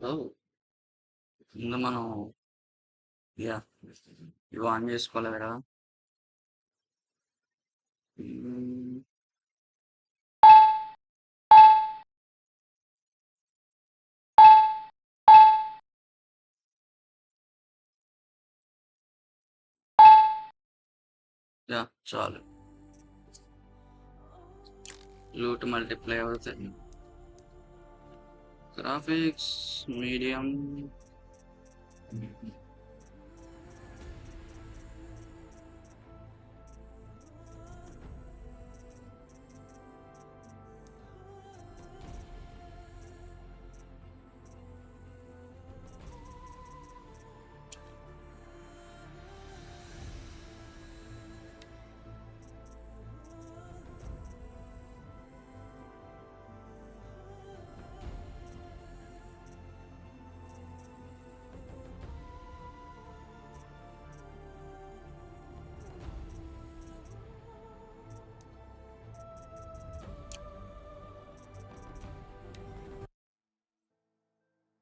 So ముందు మనం yeah ఇవి ఆన్ చేసుకోవాలి కదా. మ్మ్. యా చాలు. లూట్ మల్టిప్లై అవుతుంది. Graphics medium.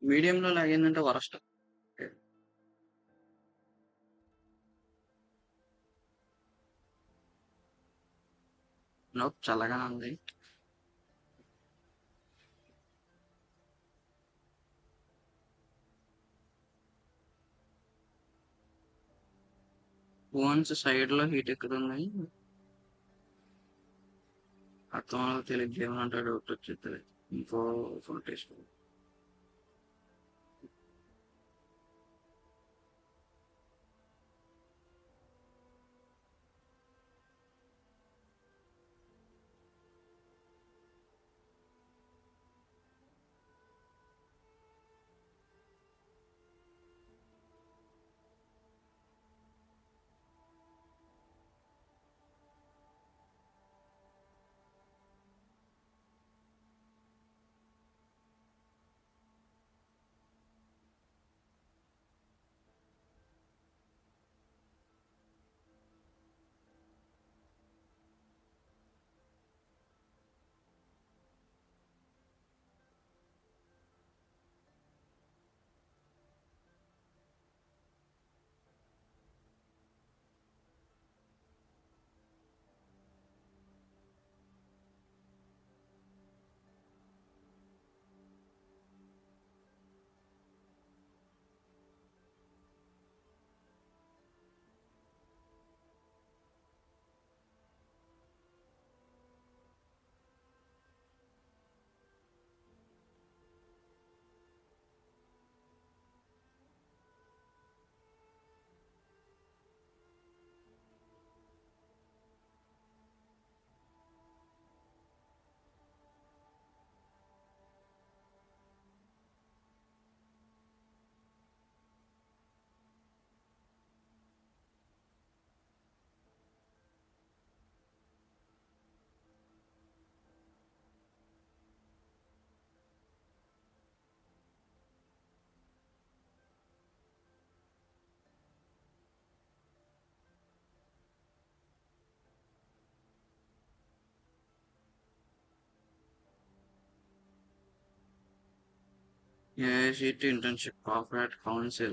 మీడియంలో లాగిందంటే వరస్ట్. నోప్ చల్లగానే ఉంది. ఫోన్స్ సైడ్ లో హీట్ ఎక్కుతుంది. అర్థం తెలియదు ఏమన్నా డౌట్ వచ్చేది. ఇంకో phone taste. AICT internship corporate council.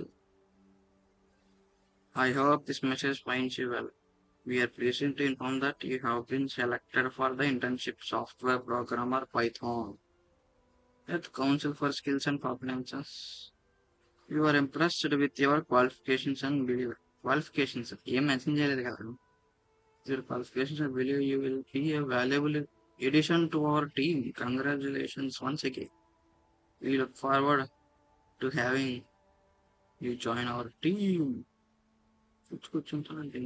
I hope this message finds you well. We are pleased to inform that you have been selected for the internship software programmer Python at Council for Skills and Competences. You are impressed with your qualifications and believe qualifications. ఏం mention చేయలేదు కదా. Your qualifications and believe you will be a valuable addition to our team. Congratulations once again. We look forward to having you join our team. కూర్చుంటానంటే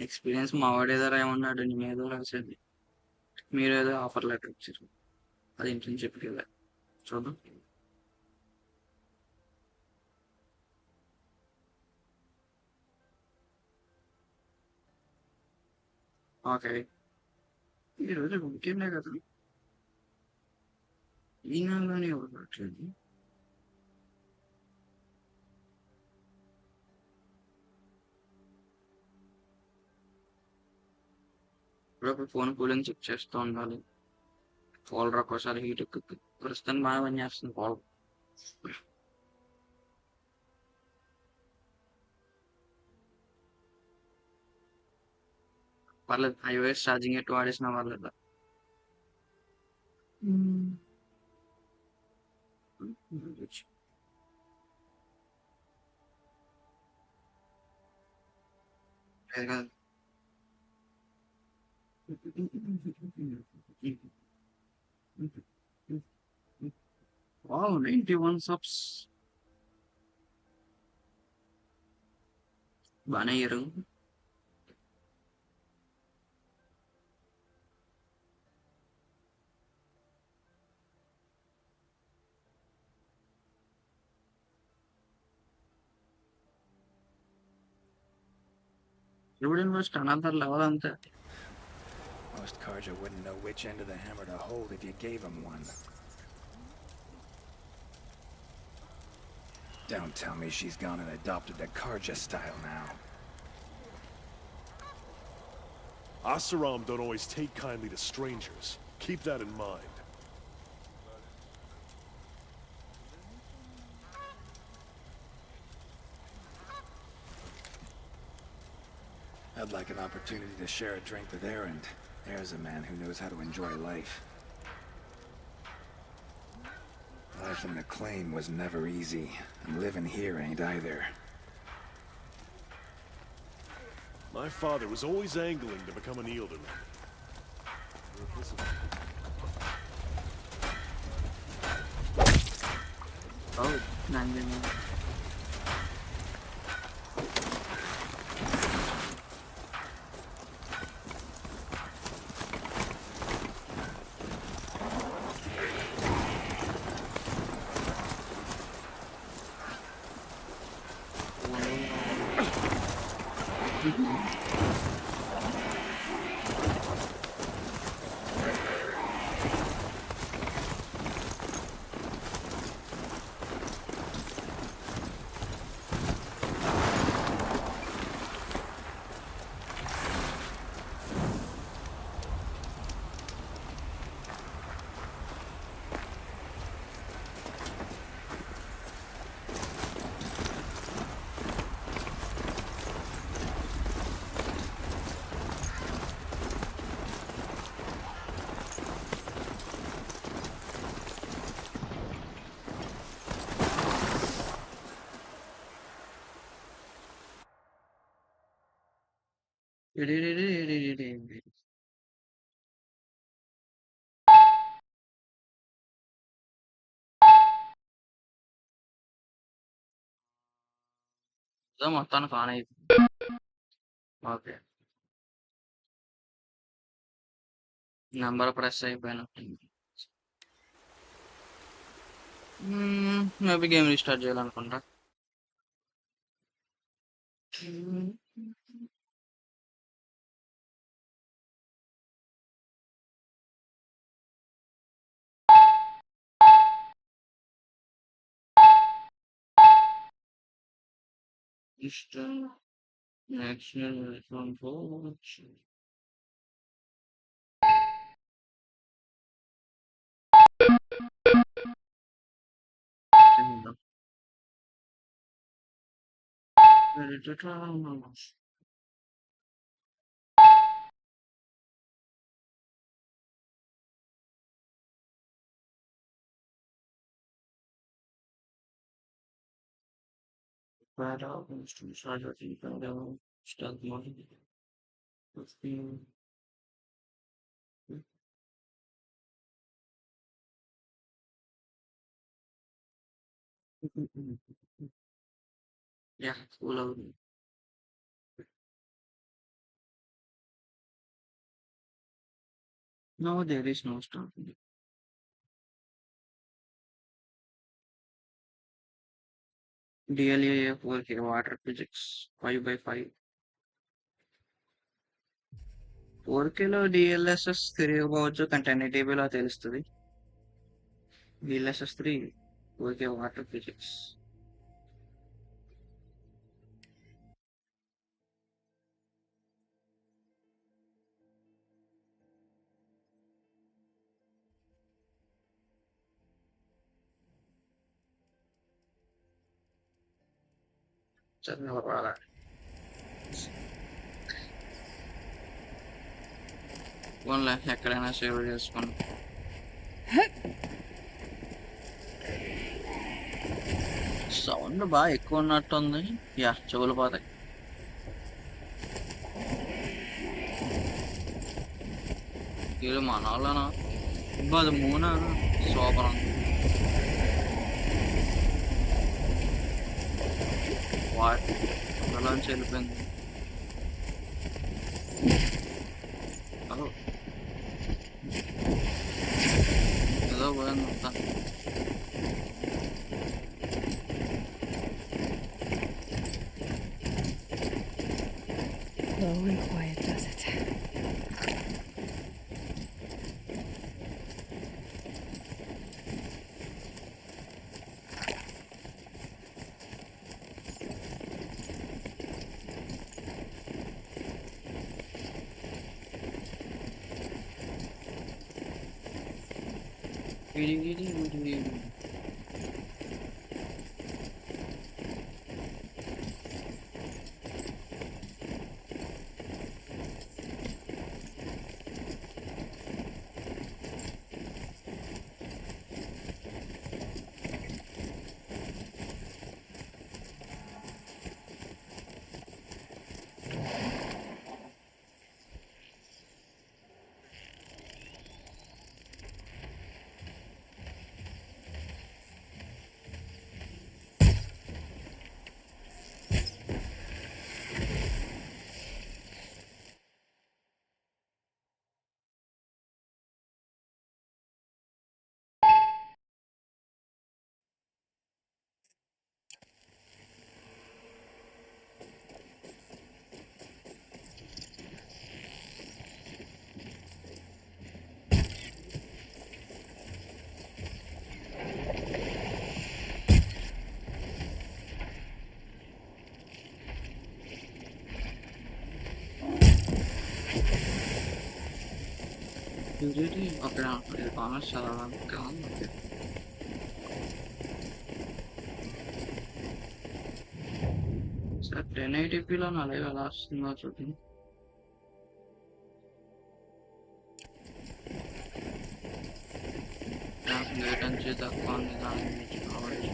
experience మా వాడేదో ఏమన్నాడు, నేను ఏదో రాసేది, మీరు ఏదో ఆఫర్ లెటర్ ఇచ్చారు, అది ఇంటర్న్షిప్కి వెళ్ళారు. చూద్దాం. ఓకే, ఈరోజు ఇంకేండే కదా, ఈ నెలలోనే ఎవరు పెట్టలేదు. ఇప్పుడు ఫోన్ కూలింగ్ చెక్ చేస్తూ ఉండాలి. కూలర్ ఒక్కోసారి హీట్ ఎక్కుతుంది. ప్రస్తుతం బాగా పని చేస్తుంది కూలర్. పర్లేదు iOS ఛార్జింగ్ ఎట్టు వాడేసినా పర్లేదు. హ్మ్. లేదు కాదు. వావ్! 91 సబ్స్ బానే అయ్యారు. Everyone was another level అంతే. Most Karja wouldn't know which end of the hammer to hold if you gave him one. Don't tell me she's gone and adopted the Karja style now. Asaram don't always take kindly to strangers. Keep that in mind. I'd like an opportunity to share a drink with Erend. There's a man who knows how to enjoy life. Life in the claim was never easy, and living here ain't either. My father was always angling to become an ealdorman. Oh, 99. ఏదో మొత్తానికి on అయిపోయింది. Okay. Number press అయిపోయినట్టుంది. Maybe game restart చేయాలనుకుంటా. ఇష్టం next పోవచ్చు. Bad albums to start with start money. Yeah, cool out. No, there is no stop. DLA 4K water physics 5 by 5. 4Kలో DLSS తిరగవచ్చు content table తెలుస్తుంది. DLSS 3 4K water physics. చదవాలి. పోన్లే ఎక్కడైనా save చేసుకోండి. సౌండ్ బాగా ఎక్కువ ఉన్నట్టుంది. యా చెవులు పోతాయి. వీళ్ళు మన వాళ్ళనా? అది మూనా? సూపర్ ఉంది. వాట్ అందులోంచి వెళ్ళిపోయింది. ఏదో పోయింది అంతా. Low and quiet does it. Okay ఇది కామర్స్ చదవడానికి ఓకే. సార్ 1080pలో నా లైవ్ ఎలా వస్తుందో చూడండి. లేట్ నుంచి తక్కువ ఉంది దాని గురించి కావచ్చు.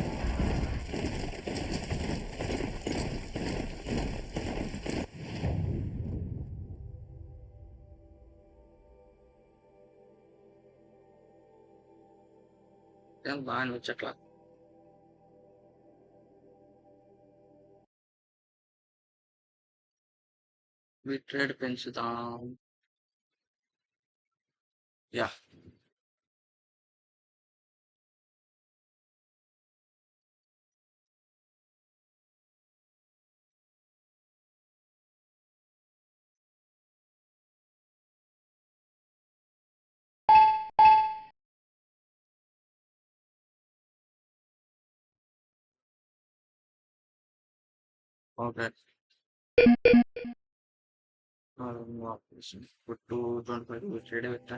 బాగా అనిపించట్లా. బిట్ రేట్ పెంచుతాం. Yeah okay. ఇప్పుడు 225 బిట్ రేట్ పెట్టా.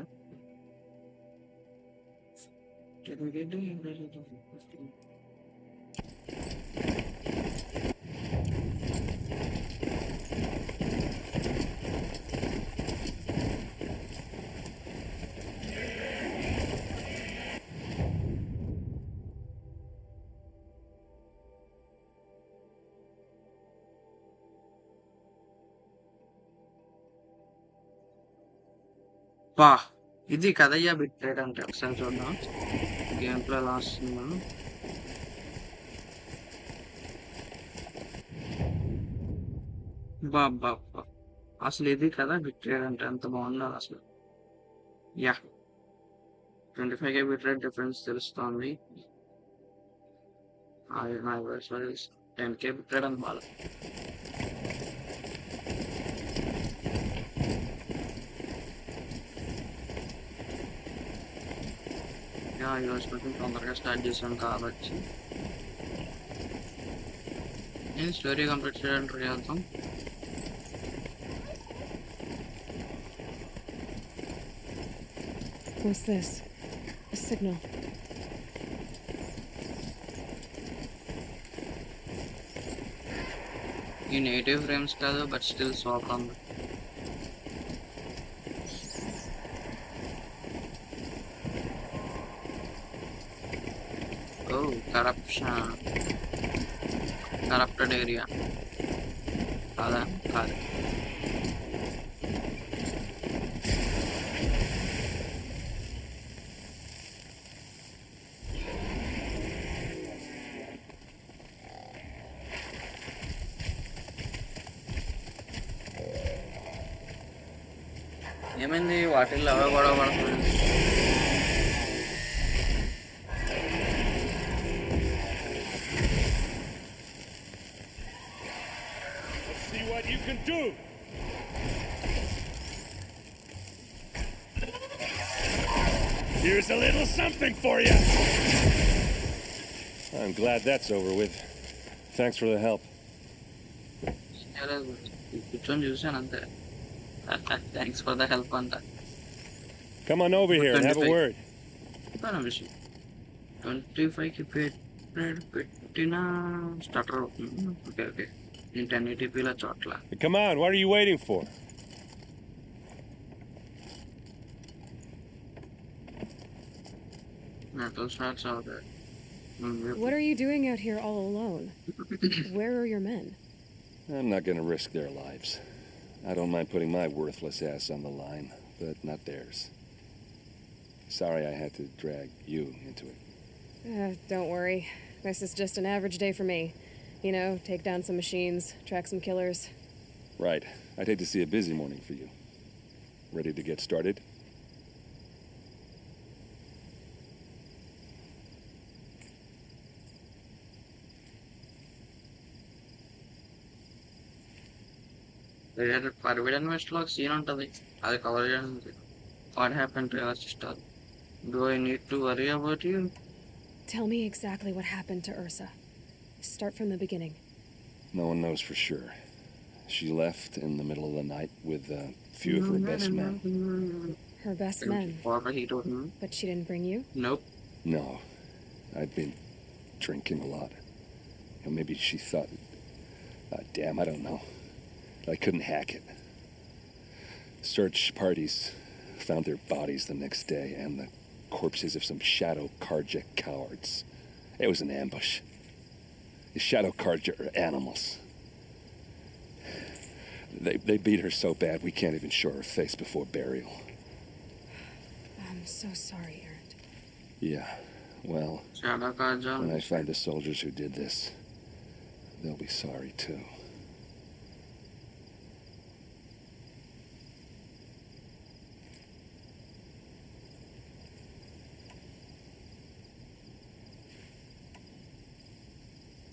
బా ఇది కదయ్యా బిట్ రేట్ అంటే ఒకసారి చూద్దాం. గేమ్ ప్లే ఎలా వస్తుందా? బాబా అసలు ఇది కదా బిట్ రేట్ అంటే ఎంత బాగుందో అసలు. Yeah 25K bit rate difference తెలుస్తోంది. అది నా వయసులో 10K బిట్ రేట్ అని బాగా. ఈరోజు కొంచెం తొందరగా స్టార్ట్ చేశాను కాబట్టి నేను స్టోరీ కంప్లీట్ చేయడానికి ట్రై చేద్దాం. What's this? A signal. In native frames కాదు బట్ స్టిల్ సూపర్ ఉంది. ఓ కరప్షన్, కరప్టెడ్ ఏరియా కాదా? కాదు. ఏమైంది వాటిల్లో అవే గొడవ పడుతుంది? See what you can do. Here's a little something for you. I'm glad that's over with. Thanks for the help. కూర్చొని చూసాను అంతే. థ్యాంక్స్ ఫర్ ద హెల్ప్ అంట. Come on over here and have a word. విషయం 25కి పెట్టిన starter అవుతుంది. Okay okay. నేను 1080pలో చోట్ల. Come on, what are you waiting for? Metal starts out there. What are you doing out here all alone? Where are your men? I'm not gonna risk their lives. I don't mind putting my worthless ass on the line, but not theirs. Sorry I had to drag you into it. Don't worry. This is just an average day for me. You know, take down some machines, track some killers. Right. I'd hate to see a busy morning for you. Ready to get started? Forbidden West లో scene ఉంటుంది, అది cover చేయడానికి. What happened to your sister? Do I need to worry about you? Tell me exactly what happened to Ursa. Start from the beginning. No one knows for sure. She left in the middle of the night with a few of her best men. Her best men? He told me. But she didn't bring you? Nope. No. I'd been drinking a lot. Or maybe she thought... damn, I don't know. I couldn't hack it. Search parties found their bodies the next day and the corpses of some Shadow Karja cowards. It was an ambush. The Shadow Karja are animals. They beat her so bad we can't even show her face before burial. I'm so sorry, Erend. Yeah, well, Shadow Karja. when I find the soldiers who did this, they'll be sorry too.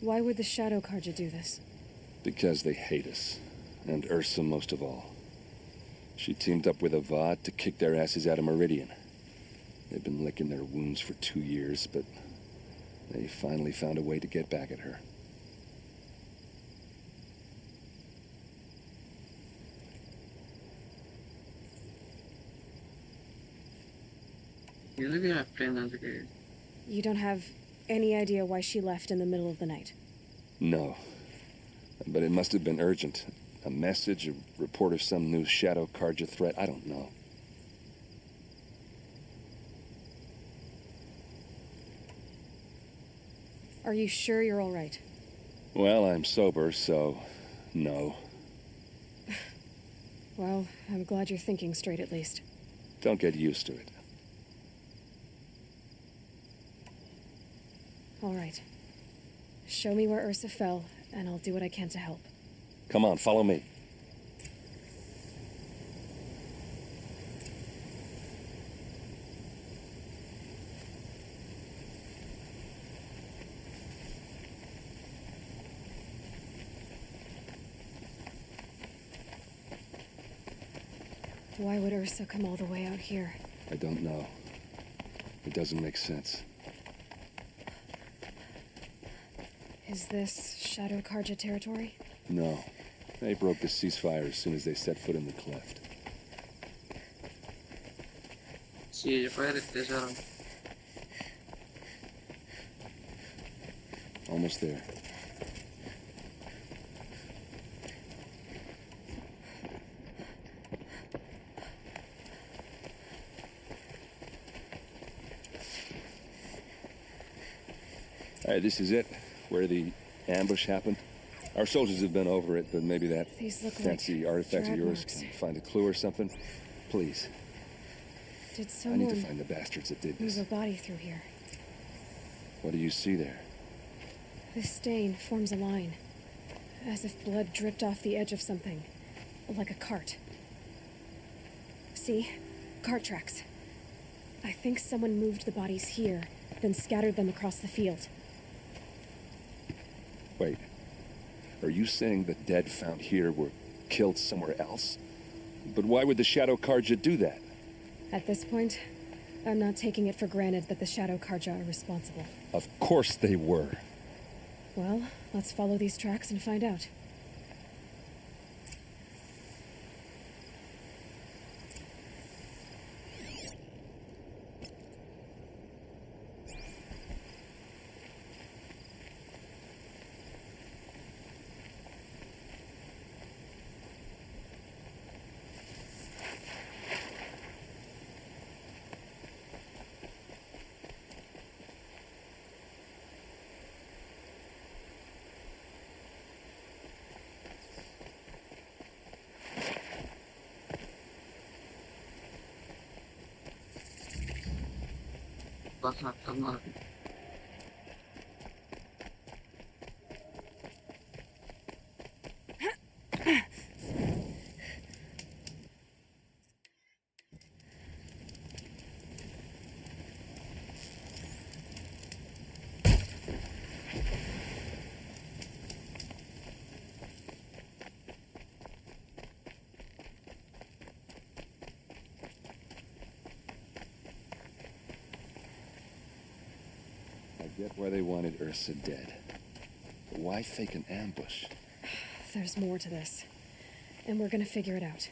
Why would the Shadow Karja do this? Because they hate us, and Ursa most of all. She teamed up with Avad to kick their asses out of Meridian. They've been licking their wounds for 2 years, but they finally found a way to get back at her. You don't have any idea why she left in the middle of the night? No. But it must have been urgent. A message, a report of some new Shadow Karja threat, I don't know. Are you sure you're all right? Well, I'm sober, so no. Well, I'm glad you're thinking straight at least. Don't get used to it. All right. Show me where Ursa fell, and I'll do what I can to help. Come on, follow me. Why would Ursa come all the way out here? I don't know. It doesn't make sense. Is this Shadow Karja territory? No. They broke the ceasefire as soon as they set foot in the cleft. Ceasefire ఎత్తేసారు. Almost there. All right, this is it, where the ambush happened. Our soldiers have been over it, but maybe that These look fancy like artifact of drag yours marks. can find a clue or something. Please, Did I need to someone find the bastards that did move this. a body through here? What do you see there? This stain forms a line, as if blood dripped off the edge of something, like a cart. See? Cart tracks. I think someone moved the bodies here, then scattered them across the field. Wait, are you saying the dead found here were killed somewhere else? But why would the Shadow Karja do that? At this point, I'm not taking it for granted that the Shadow Karja are responsible. Of course they were. Well, let's follow these tracks and find out. Bahkan I get why they wanted Ursa dead. But why fake an ambush? There's more to this, and we're gonna figure it out.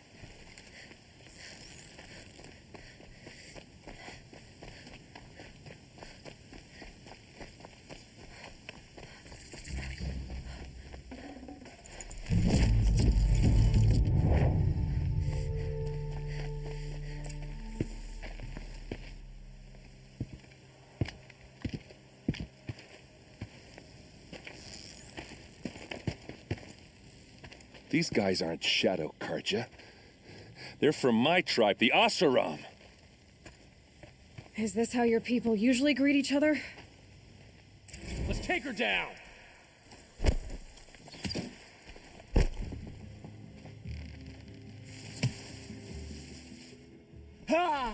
These guys aren't Shadow Karja. They're from my tribe, the Asaram. Is this how your people usually greet each other? Let's take her down! Ha!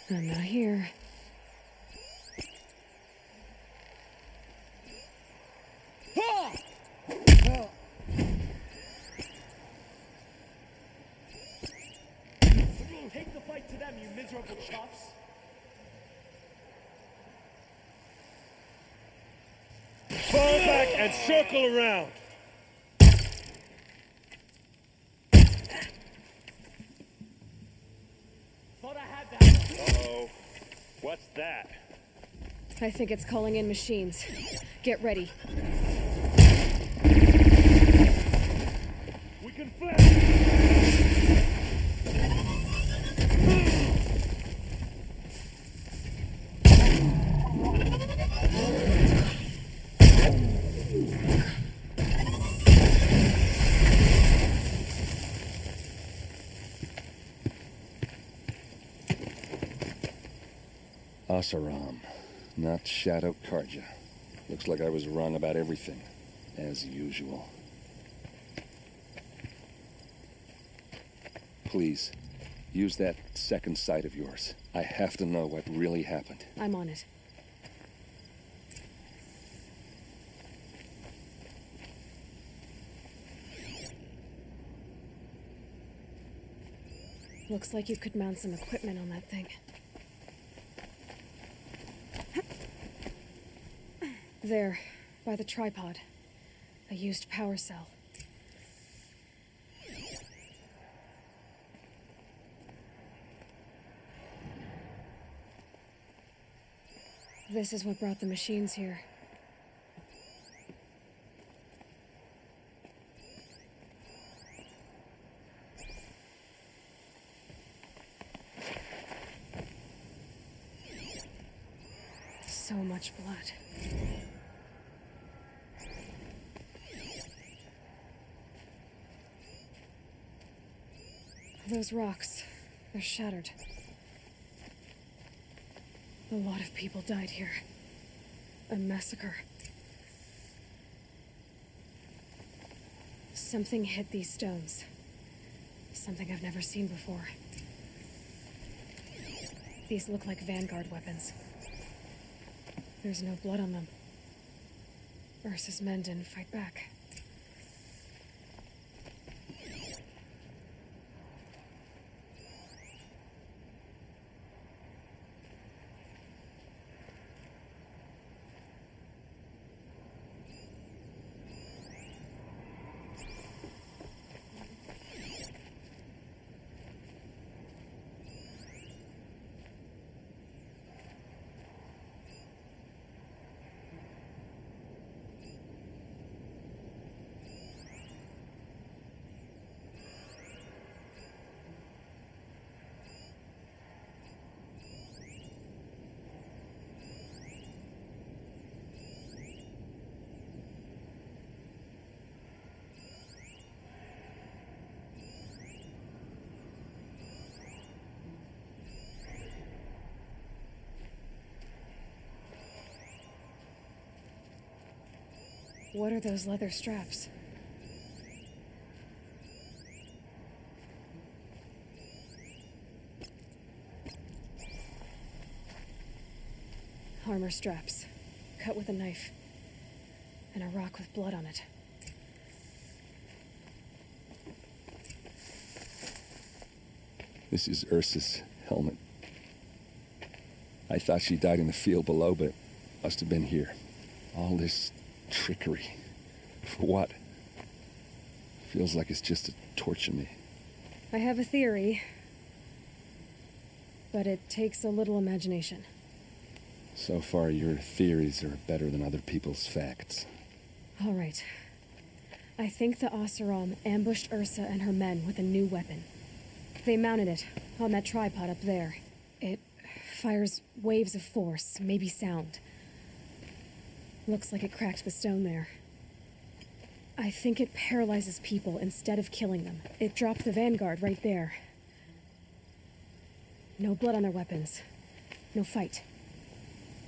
I'm not here. Take the fight to them, you miserable chuffs. Fall back and circle around. Thought I had that. Uh-oh. What's that? I think it's calling in machines. Get ready. We can flank. Asaram, not Shadow Karja. Looks like I was wrong about everything, as usual. Please, use that second sight of yours. I have to know what really happened. I'm on it. Looks like you could mount some equipment on that thing. There, by the tripod. A used power cell. This is what brought the machines here. So much blood. Those rocks, they're shattered. A lot of people died here. A massacre. Something hit these stones. Something I've never seen before. These look like Vanguard weapons. There's no blood on them. Ursa's men didn't fight back. What are those leather straps? Armor straps, cut with a knife, and a rock with blood on it. This is Ursa's helmet. I thought she died in the field below, but must have been here. All this trickery. For what? Feels like it's just to torture me. I have a theory, but it takes a little imagination. So far, your theories are better than other people's facts. All right. I think the Oseram ambushed Ursa and her men with a new weapon. They mounted it on that tripod up there. It fires waves of force, maybe sound. Looks like it cracked the stone there. I think it paralyzes people instead of killing them. It dropped the Vanguard right there. No blood on their weapons. No fight.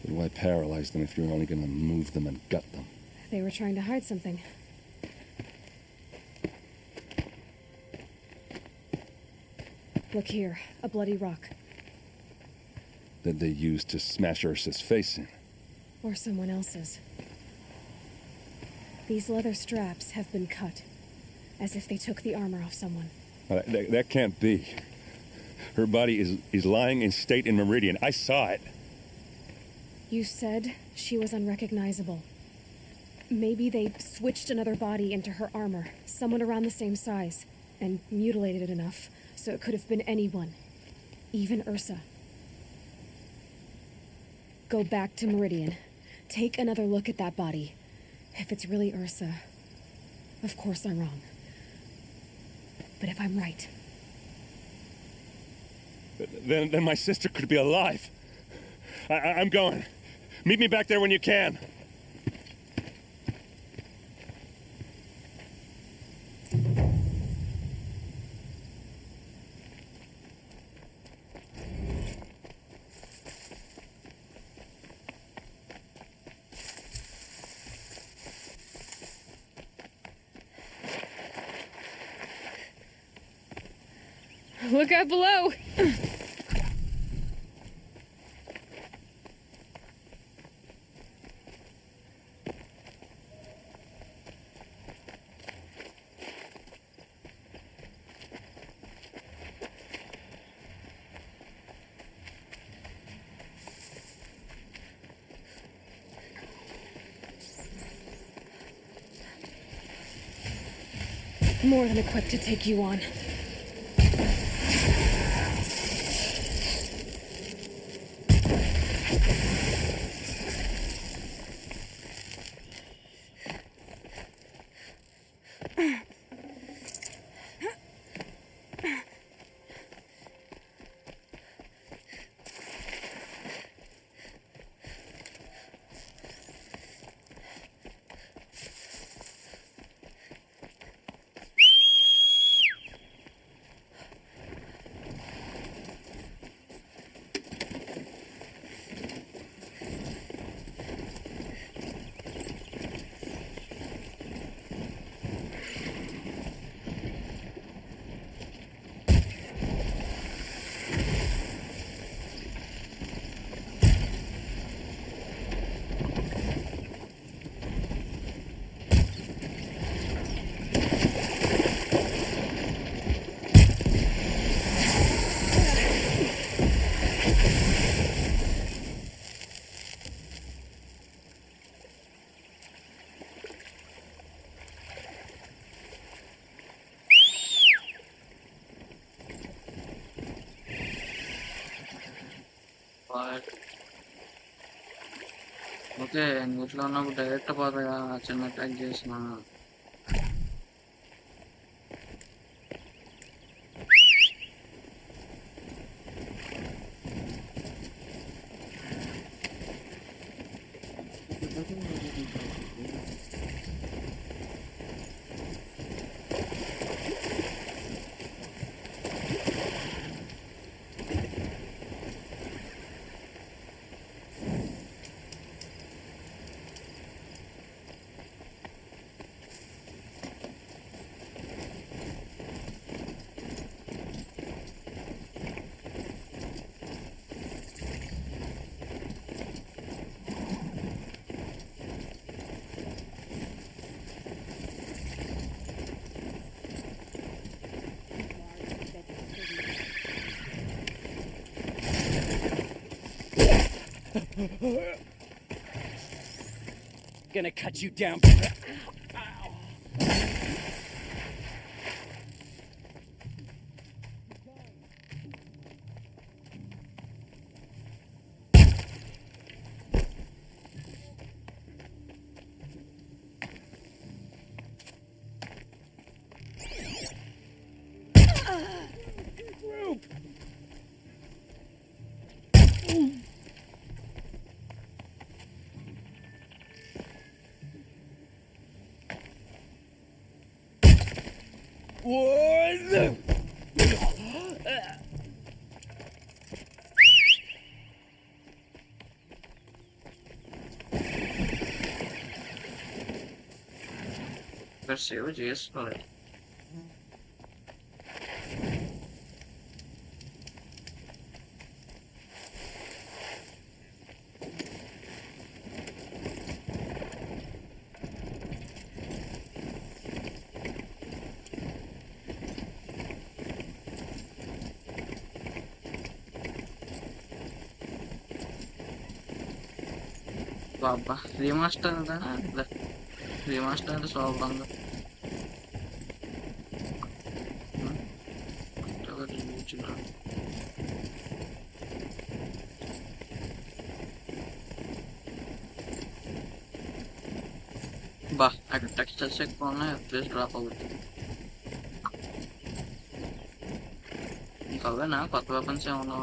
Then why paralyze them if you're only gonna move them and gut them? They were trying to hide something. Look here, a bloody rock. That they used to smash Ursa's face in. Or someone else's. These leather straps have been cut, as if they took the armor off someone. That can't be. Her body is lying in state in Meridian. I saw it. You said she was unrecognizable. Maybe they switched another body into her armor, someone around the same size, and mutilated it enough so it could have been anyone, even Ursa. Go back to Meridian. Take another look at that body. If it's really Ursa, of course I'm wrong. But if I'm right... Then my sister could be alive. I'm going. Meet me back there when you can. Look out below! More than equipped to take you on. Okay. ఇంట్లో ఉన్నప్పుడు direct పోతాగా చిన్న attack చేసిన. Gonna cut you down. One. ఇక్కడ save చేసుకోవాలి. బాబా remaster remaster super ఉంది. బా అక్కడ textures ఎక్కువ ఉన్నాయి, ప్లేస్ డ్రాప్ అవుతుంది. ఇంకా అవేనా కొత్త వెపన్స్ ఏమన్నా?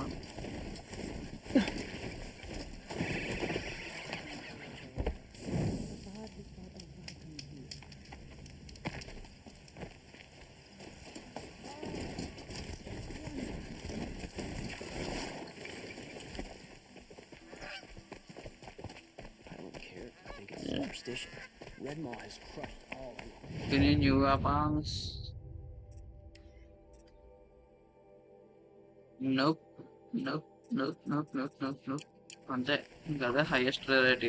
I don't care. I think it's superstition. Red Maw has crushed all along. Any new weapons? Nope. Nope. Nope. Nope. Nope. Nope. Nope. అంతే ఇంకా అదే highest rate.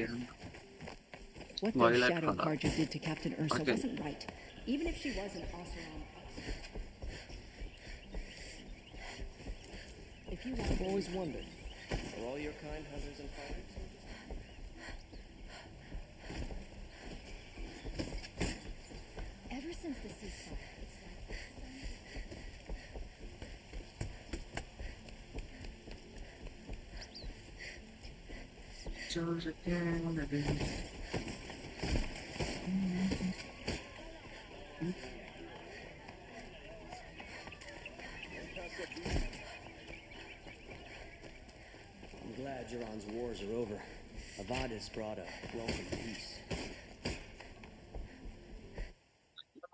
What those Violet shadow color. carja did to Captain Ursa Okay. wasn't right, even if she was an Oseram expert. If you want, I've always wondered, are all your kind hunters and fighters? ever since the ceasefire, it's like I'm glad Jiran's wars are over. Avad has brought a welcome peace.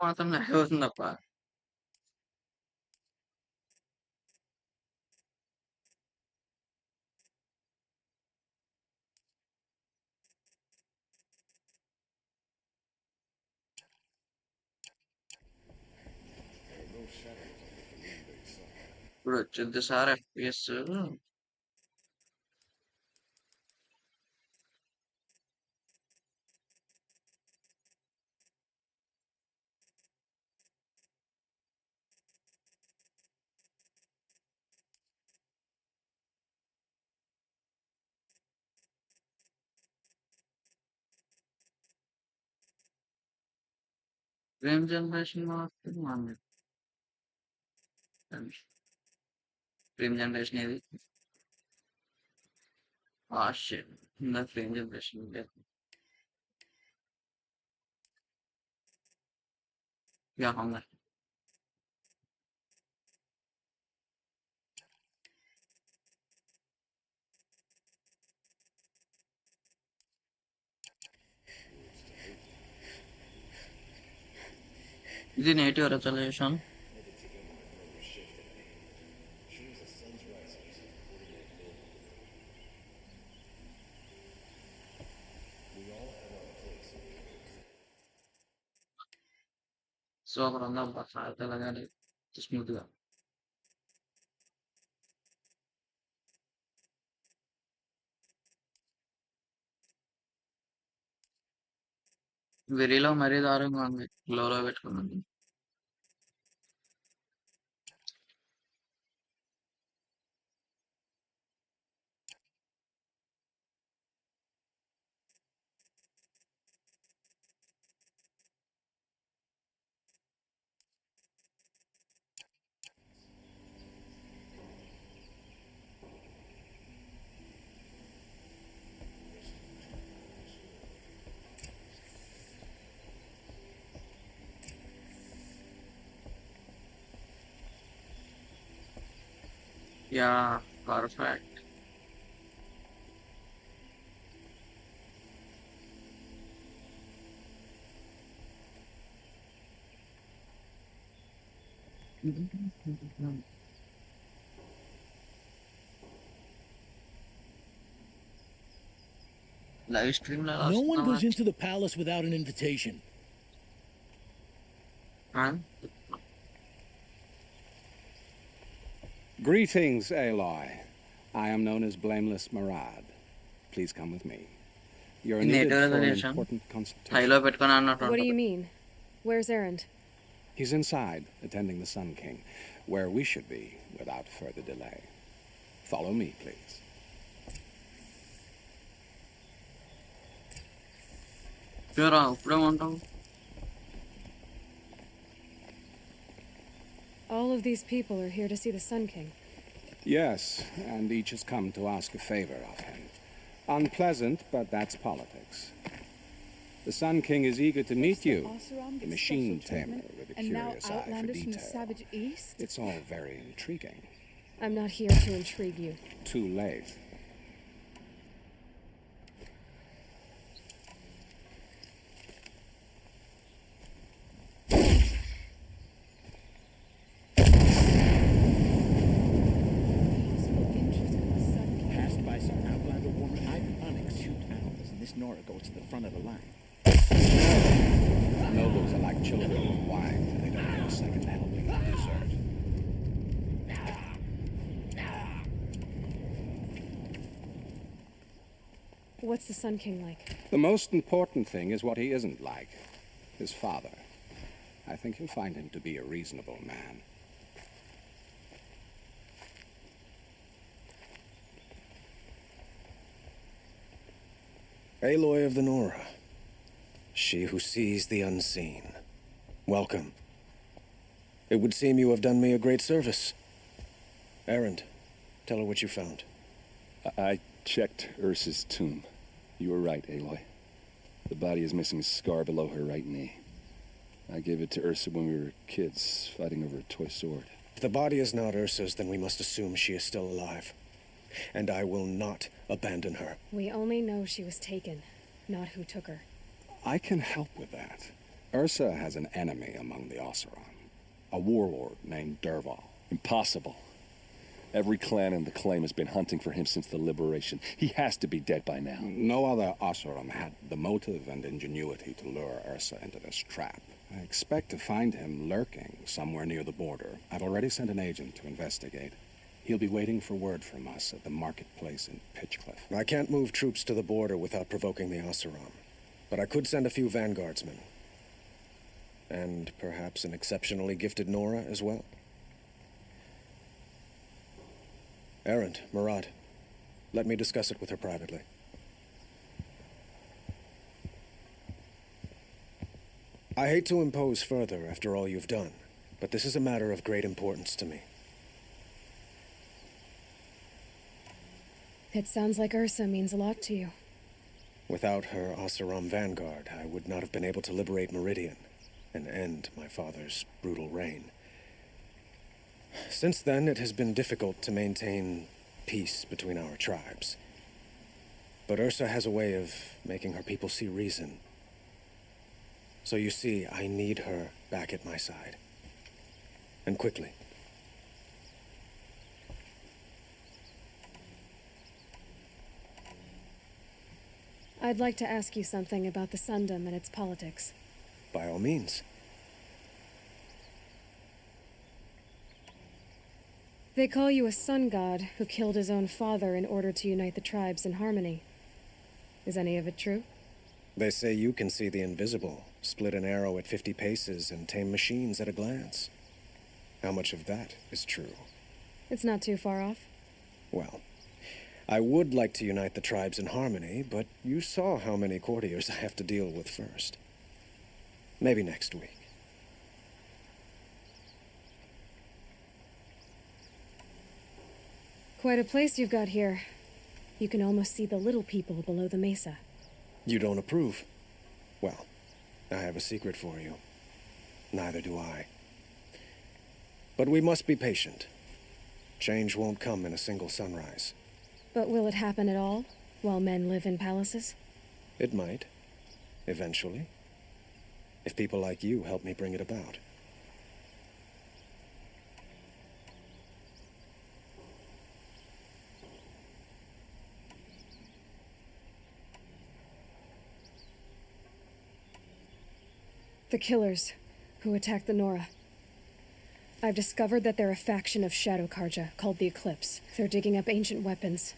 మాత్రం అవుతుందప్ప. ఇప్పుడు వచ్చింది sir FPS. ఏం generation మారుతుంది మన ప్రీమ్ generation ఇది. Ah, shit. The frame generation. Yeah, yeah, hunger. ఇది native resolution. So అక్కడ ఉన్న బస్సు తెలంగాణ స్మూత్ గా వెరీలో మరీ దారుణంగా ఉంది. లోలో పెట్టుకున్నాను. Yeah, perfect. లైవ్ స్ట్రీమ్ లో ఎలా No one వస్తుందా goes into the palace without an invitation. Greetings, Aloy. I am known as Blameless Marad. Please come with me. You're ఇది needed native for an resolution. important consultation. హైలో పెట్టుకొని అన్నట్టు What do you ఉంటుంది. mean? Where's Erend? He's inside, attending the Sun King, where we should be without further delay. Follow me, please. చూరా ఇప్పుడేమంటావు? All of these people are here to see the Sun King. Yes, and each has come to ask a favor of him. Unpleasant, but that's politics. The Sun King is eager to meet you, the machine tamer with a curious eye for detail. It's all very intriguing. I'm not here to intrigue you. Too late. Passed by some Outlander woman. I'm Onyx, shoot owls, and this Nora goes to the front of the line. Nobles are like children with wine. They don't get a second helping of dessert. What's the Sun King like? The most important thing is what he isn't like. His father. I think you'll find him to be a reasonable man. Aloy of the Nora. She who sees the unseen. Welcome. It would seem you have done me a great service. Erend, tell her what you found. I checked Ursa's tomb. You were right, Aloy. The body is missing a scar below her right knee. I gave it to Ursa when we were kids, fighting over a toy sword. If the body is not Ursa's, then we must assume she is still alive. And I will not abandon her. We only know she was taken, not who took her. I can help with that. Ursa has an enemy among the Oseram. A warlord named Derval. Impossible. Every clan in the claim has been hunting for him since the liberation. He has to be dead by now. No other Oseram had the motive and ingenuity to lure Ursa into this trap. I expect to find him lurking somewhere near the border. I've already sent an agent to investigate. He'll be waiting for word from us at the marketplace in Pitchcliff. I can't move troops to the border without provoking the Oseram. But I could send a few vanguardsmen. And perhaps an exceptionally gifted Nora as well. Erend, Murad, let me discuss it with her privately. I hate to impose further after all you've done, but this is a matter of great importance to me. It sounds like Ursa means a lot to you. Without her Oseram vanguard, I would not have been able to liberate Meridian and end my father's brutal reign. Since then, it has been difficult to maintain peace between our tribes. But Ursa has a way of making her people see reason. So you see, I need her back at my side. And quickly. I'd like to ask you something about the Sundom and its politics. By all means. They call you a sun god who killed his own father in order to unite the tribes in harmony. Is any of it true? They say you can see the invisible, split an arrow at 50 paces, and tame machines at a glance. How much of that is true? It's not too far off. Well, I would like to unite the tribes in harmony, but you saw how many courtiers I have to deal with first. Maybe next week. Quite a place you've got here. You can almost see the little people below the mesa. You don't approve? Well, I have a secret for you. Neither do I. But we must be patient. Change won't come in a single sunrise. But will it happen at all, while men live in palaces? It might. Eventually. If people like you help me bring it about. The killers who attacked the Nora. I've discovered that they're a faction of Shadow Karja called the Eclipse. They're digging up ancient weapons,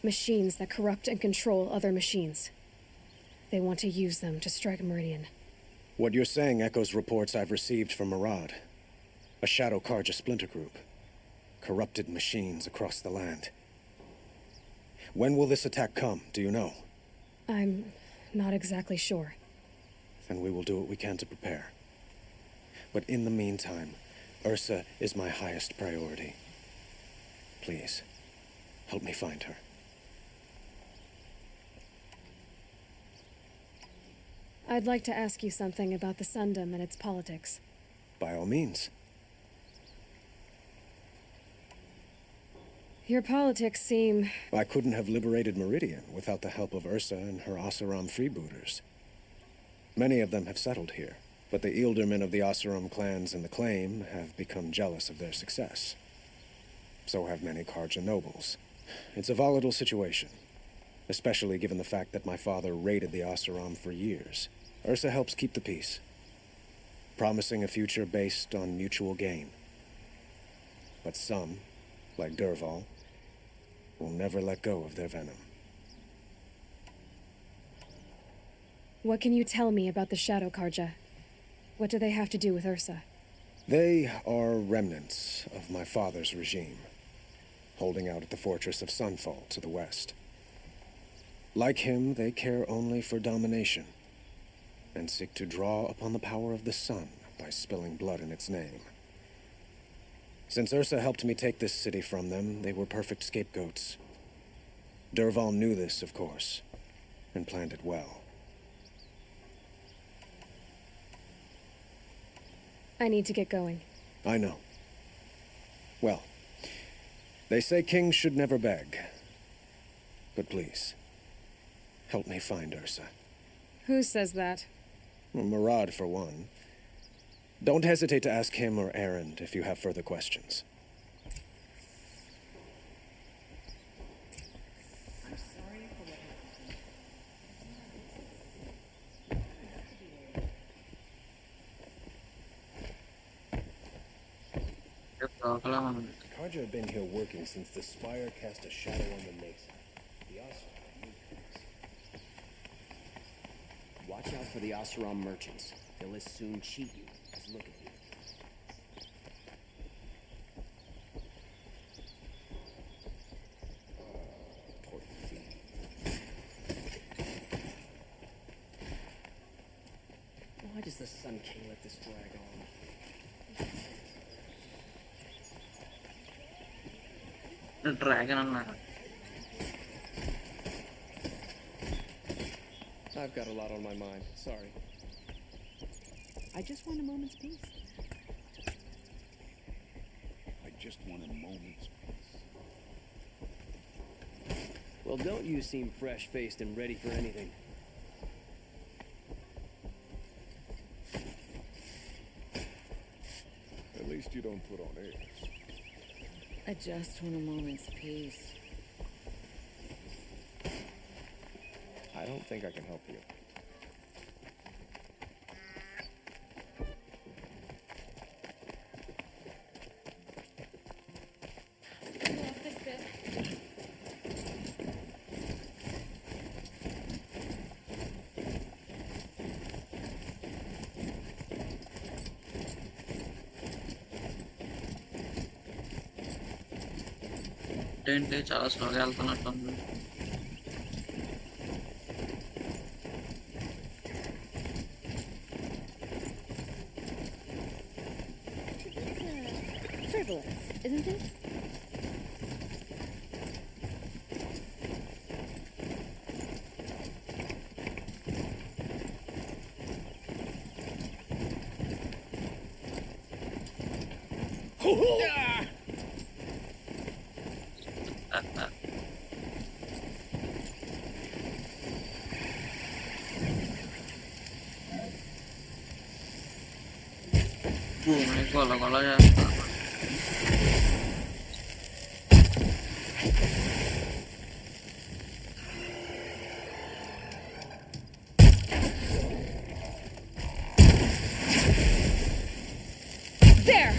machines that corrupt and control other machines. They want to use them to strike Meridian. What you're saying echoes reports I've received from Murad, a Shadow Karja splinter group. Corrupted machines across the land. When will this attack come, do you know? I'm not exactly sure. Then we will do what we can to prepare. But in the meantime, Ursa is my highest priority. Please, help me find her. I'd like to ask you something about the Sundom and its politics. By all means. Your politics seem... I couldn't have liberated Meridian without the help of Ursa and her Oseram freebooters. Many of them have settled here, but the Ealdormen of the Oseram clans in the claim have become jealous of their success. So have many Karja nobles. It's a volatile situation, especially given the fact that my father raided the Oseram for years. Ursa helps keep the peace, promising a future based on mutual gain. But some, like Derval, will never let go of their venom. What can you tell me about the Shadow Karja? What do they have to do with Ursa? They are remnants of my father's regime, holding out at the fortress of Sunfall to the west. Like him, they care only for domination, and seek to draw upon the power of the sun by spilling blood in its name. Since Ursa helped me take this city from them, they were perfect scapegoats. Derval knew this, of course, and planned it well. I need to get going. I know. Well, they say kings should never beg. But please, help me find Ursa. Who says that? Well, Murad, for one. Don't hesitate to ask him or Erend if you have further questions. Karja have been here working since the spire cast a shadow on the mesa. The Oseram. Watch out for the Oseram merchants. They'll as soon cheat you as look at you. Poor thief. Why does the Sun King let this drag on? Dragon అన్నా I've got a lot on my mind. Sorry. I just want a moment's peace. I just want a moment's peace. Well, don't you seem fresh-faced and ready for anything. At least you don't put on airs. I just want a moment's peace. I don't think I can help you. ఏంటి చాలా స్లోగా వెళ్తున్నట్టుంది. Frivolous, isn't it? భూమిని కొలగొల చేస్తాను. There!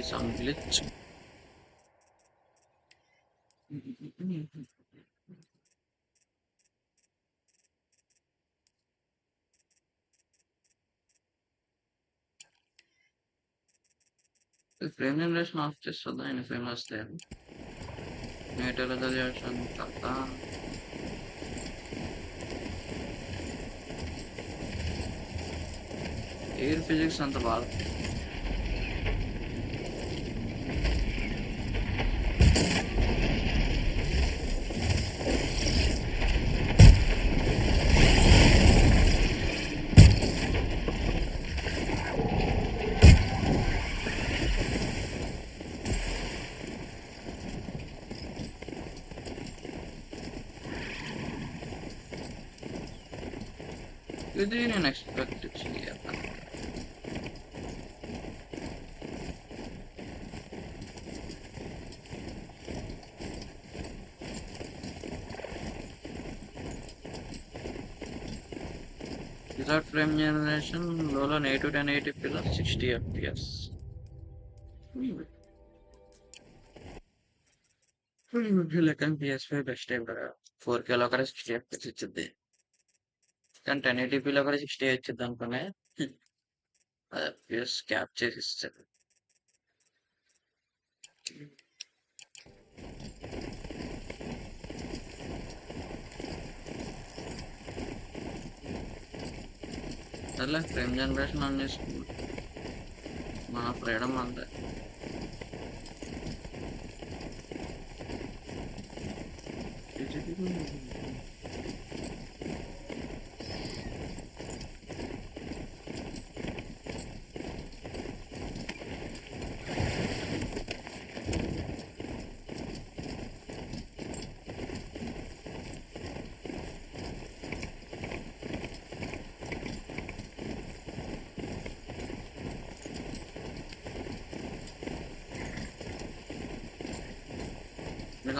Some glitch. The frame generation off చేస్తుందా ఆయన frame వస్తే నేటెల చేసాను కదా. ఎయిర్ ఫిజిక్స్ అంత బాగా ఇది నేను ఎక్స్పెక్ట్ చేయాలి. Without frame generation, low native 1080p 60 fps. Like PS5 best ever. 4K లో కూడా 60 fps ఇచ్చింది. కానీ 1080p లో కూడా 60 వచ్చింది అనుకునే అది FPS క్యాప్ చేసి ఇచ్చారు. సర్లే ఫ్రేమ్ జనరేషన్ ఆన్ చేసుకుంది మన ఫ్రీడమ్ అంతే.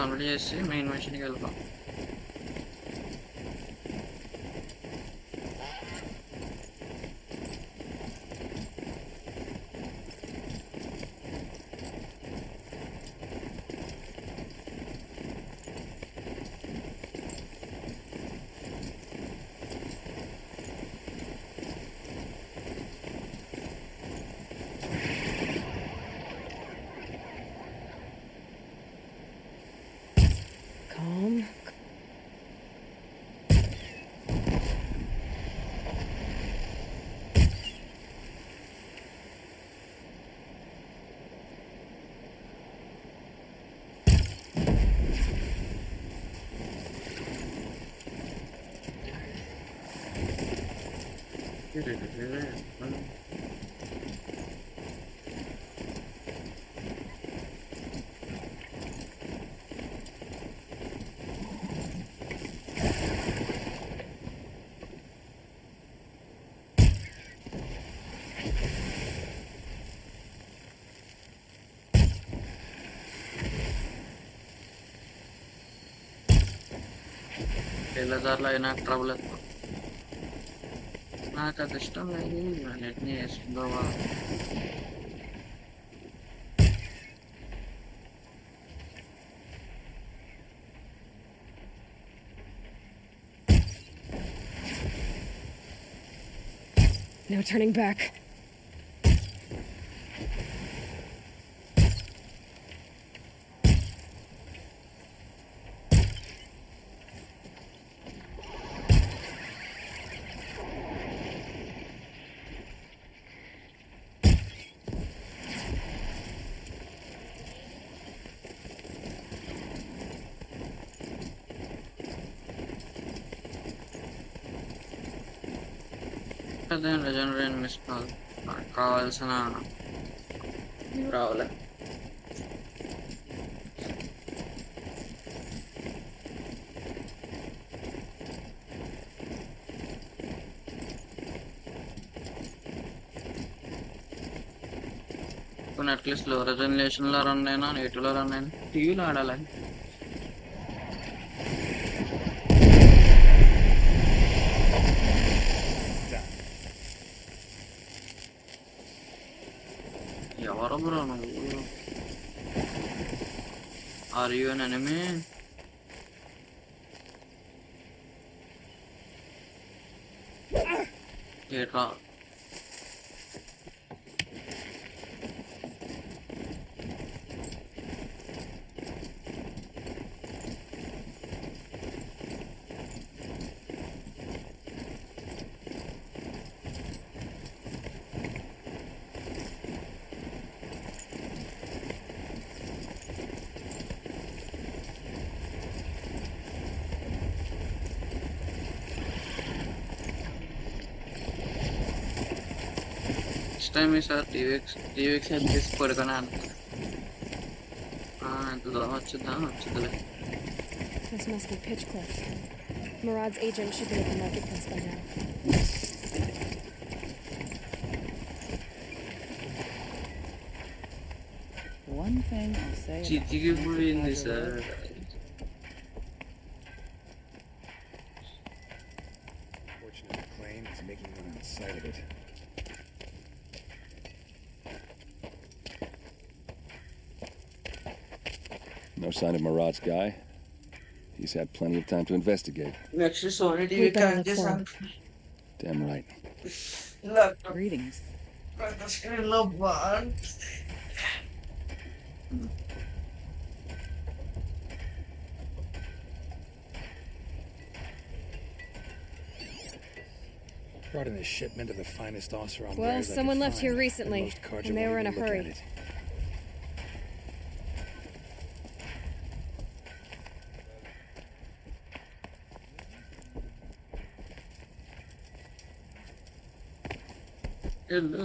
కంప్లీట్ చేసి మెయిన్ మిషన్కి వెళ్తాం. Calm. తెల్లదారులు అయినా ట్రబుల్ ఎక్కువ. నాకు అది ఇష్టం లేదు, అన్నిటినీ వేసుకోవా. No turning back. అదే లెజెండరీ మిస్ కాదు, నాకు కావాల్సిన రావులే. కొన్ని అట్లీస్ట్ లో రెజల్యూషన్లో రన్ అయినా, నెగిటివ్లో రన్ అయినా టీవీలో ఆడాలి. ఎవరు బ్రో నువ్వు? Are you an enemy? ఏట్రా నెక్స్ట్ టైం ఈసారి టీవీఎక్స్ హెల్ప్ చేసి పడుకొని ఆడుతుంది. ఎంత దూరం వచ్చిద్దిలే. This must be pitch cliff. Murad's agent should be at the marketplace by now. One thing I'll say about చితికి పోయింది sir. Fortunate claim is making one outside of it. No sign of Murad's guy. He's had plenty of time to investigate. Next Sony TV connect చేసాను. Damn right. greetings. స్క్రీన్లో బాగుంది. Brought in a shipment of the finest Oseram Well, wares I someone could left find, here and recently, most Carja and they won't were in even a look hurry. at it. వెళ్ళు.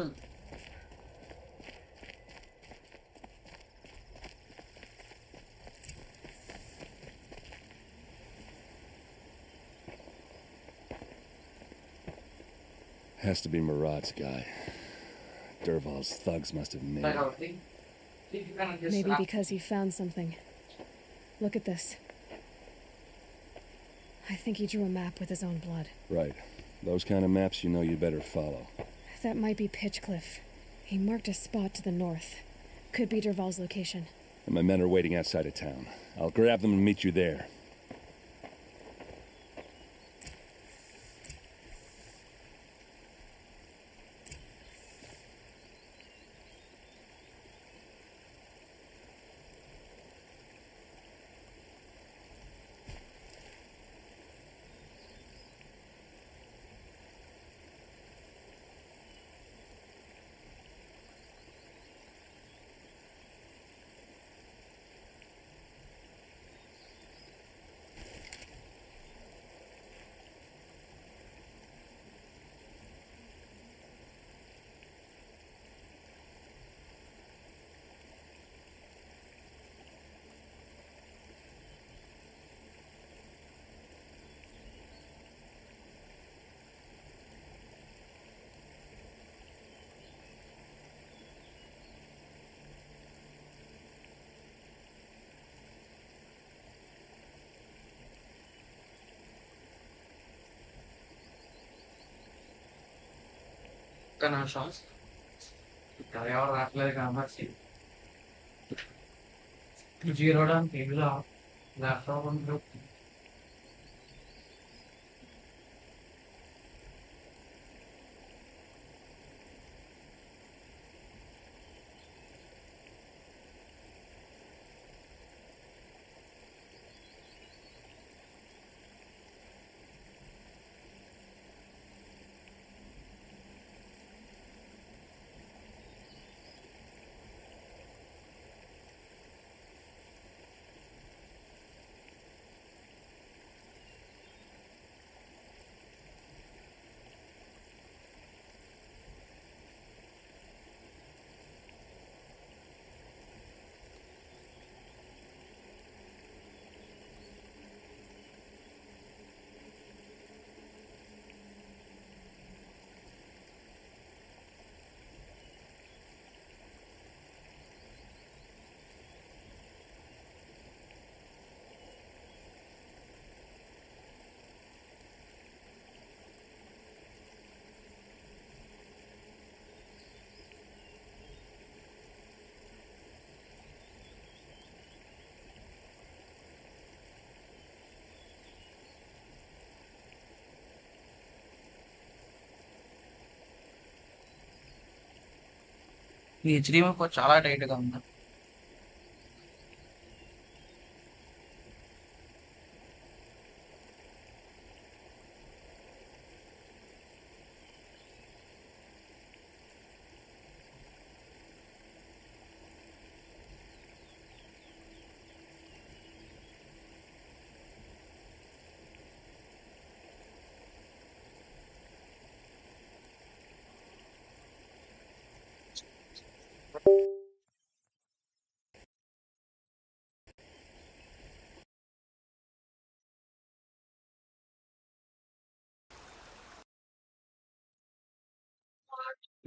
Has to be Murad's guy. Derval's thugs must have made him. Maybe because he found something. Look at this. I think he drew a map with his own blood. Right. Those kind of maps you know you better follow. That might be Pitchcliff. He marked a spot to the north. Could be Derval's location. And my men are waiting outside of town. I'll grab them and meet you there. Kana shots. Kaya rattler gamma si. Zero down table laptop on group. ఈ HD చాలా tight గా ఉంది.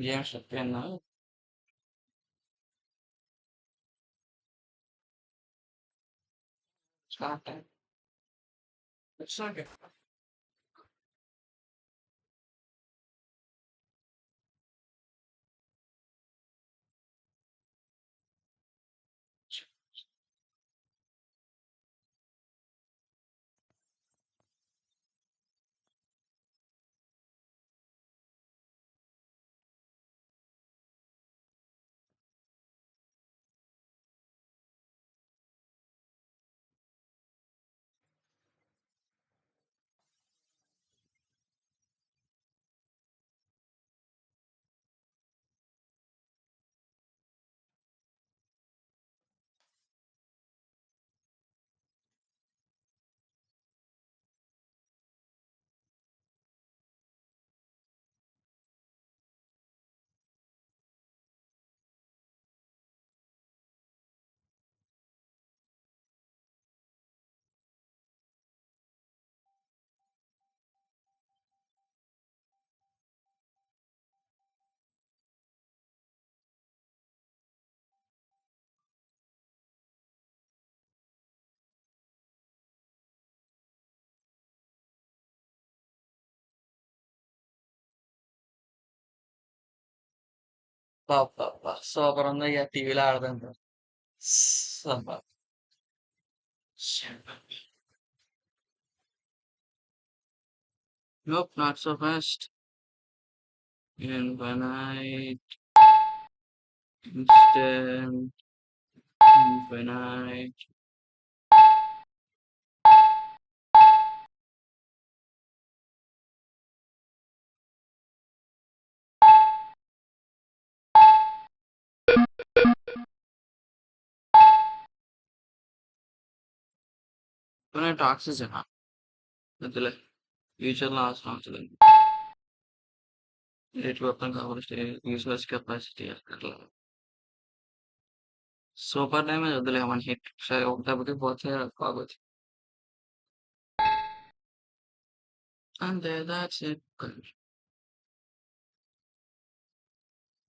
Games చెప్పాను. Start it's okay. అబ్బబ్బబ్బా! Super ఉందయ్యా టీవీలో ఆడుతుంటే. Super. Nope, not so fast. Infinite, instant, infinite. Infinite oxygen. వద్దులే ఫ్యూచర్లో అవసరం అవుతుంది. Eight weapon cover useless capacity అట్లా సూపర్ డ్యామేజ్ వద్దులే వన్ హిట్ సరే ఒక దెబ్బకి పోతే బాగోదు అంతే that's it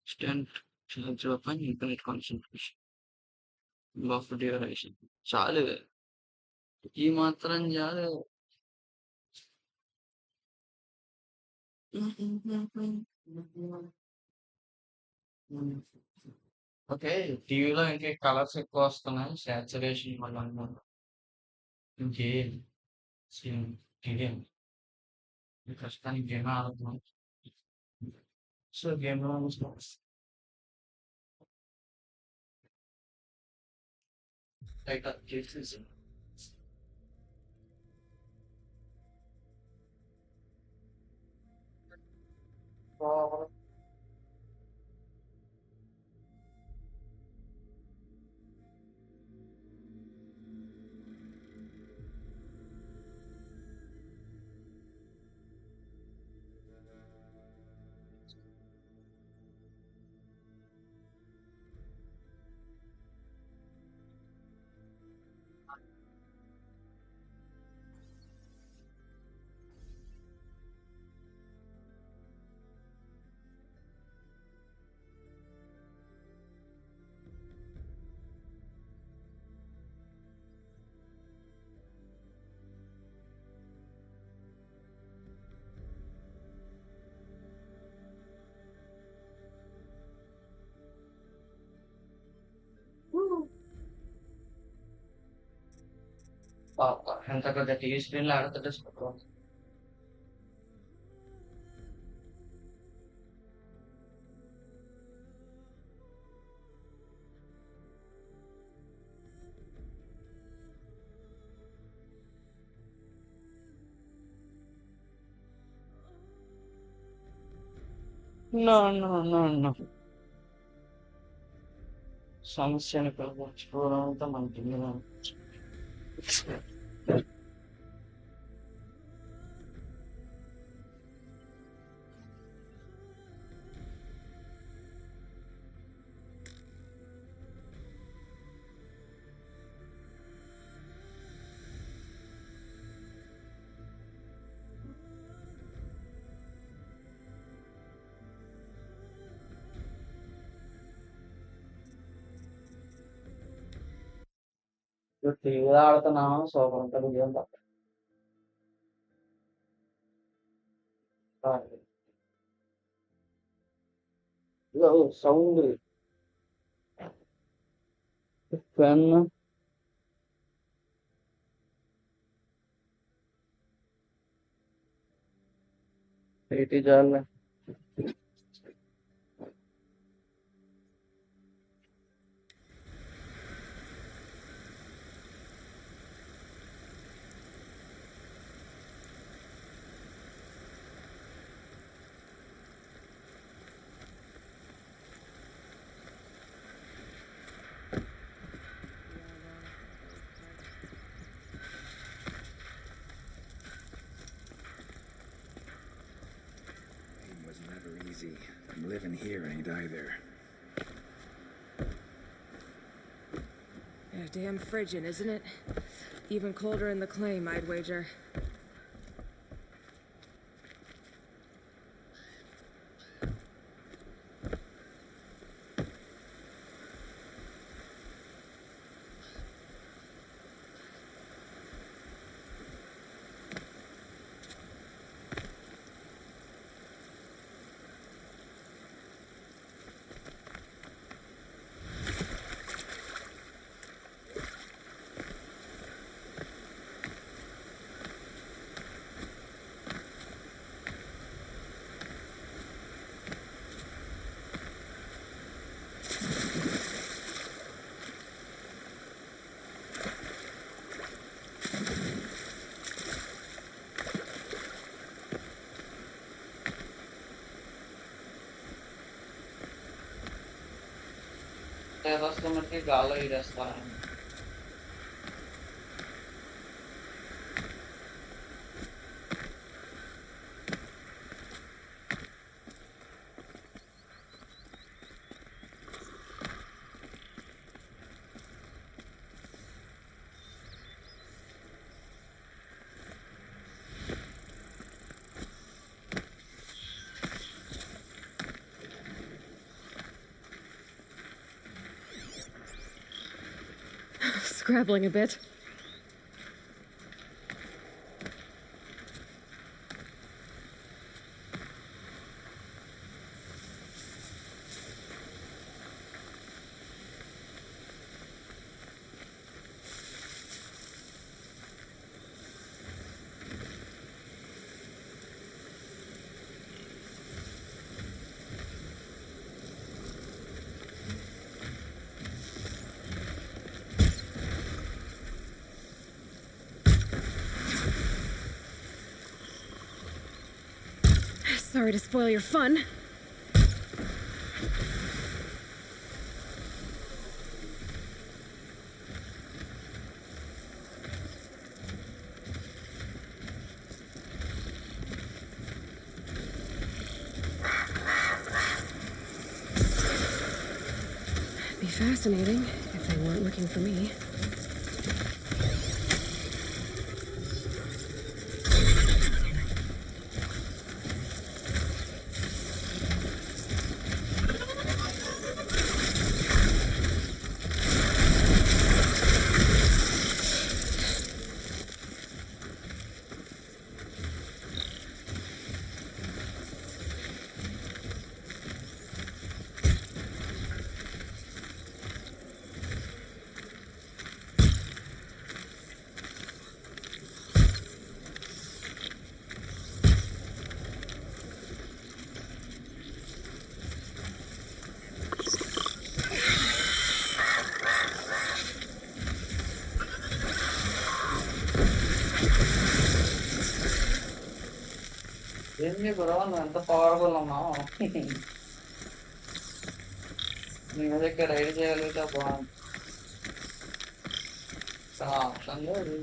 stent charge weapon infinite concentration buff duration చాలు ఈ మాత్రం చాలు ఓకే టీవీలో ఇంకే కలర్స్ ఎక్కువ వస్తున్నాయి సాచురేషన్ వల్ల అనమాట ఇంకేం టీవీ ప్రస్తుతానికి గేమ్ ఆడుతున్నాం సో గేమ్ లో టైటిల్ చేసేసి ఎంత పెద్ద టీవీ స్క్రీన్ లో ఆడుతుంటే super no no no no సమస్యను పరిష్కరించుకోవడంతో మనకి టీవీలో ఆడుతున్నాను సూపర్ ఉంటుంది గేమ్ తప్ప సౌండ్ పెన్ ఎయిటీ చాలే It was never easy. Living here ain't either. Yeah, damn frigid, isn't it? Even colder in the claim, I'd wager. Terrace లో మనకి గాల్లో ఇదేస్తారండి. Scrabbling a bit. Sorry to spoil your fun. It'd be fascinating if they weren't looking for me. ఏంది bro నువ్వు ఎంత powerful ఉన్నావు. నీ మీద ఇక్కడ రైడ్ చేయగలిగితే బాగుంది. ఆప్షన్ లేదు.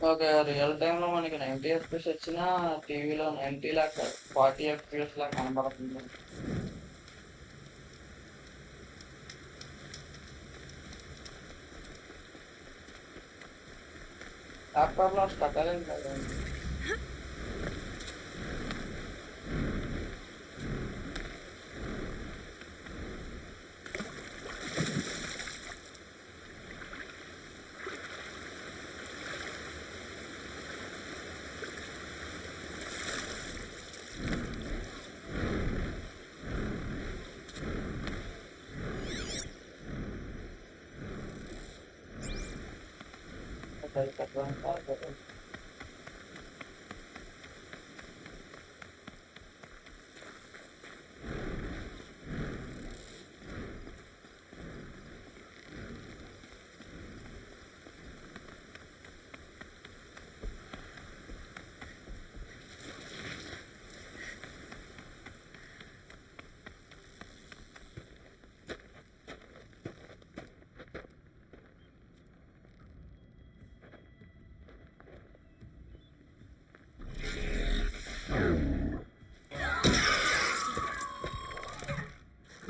ఒక రియల్ టైంలో మనకి 90 FPS వచ్చినా టీవీలో 90 లాగా 40 FPS లాగా కనబడుతుంది. ల్యాప్టాప్లో స్టక్ అయ్యింది కదా.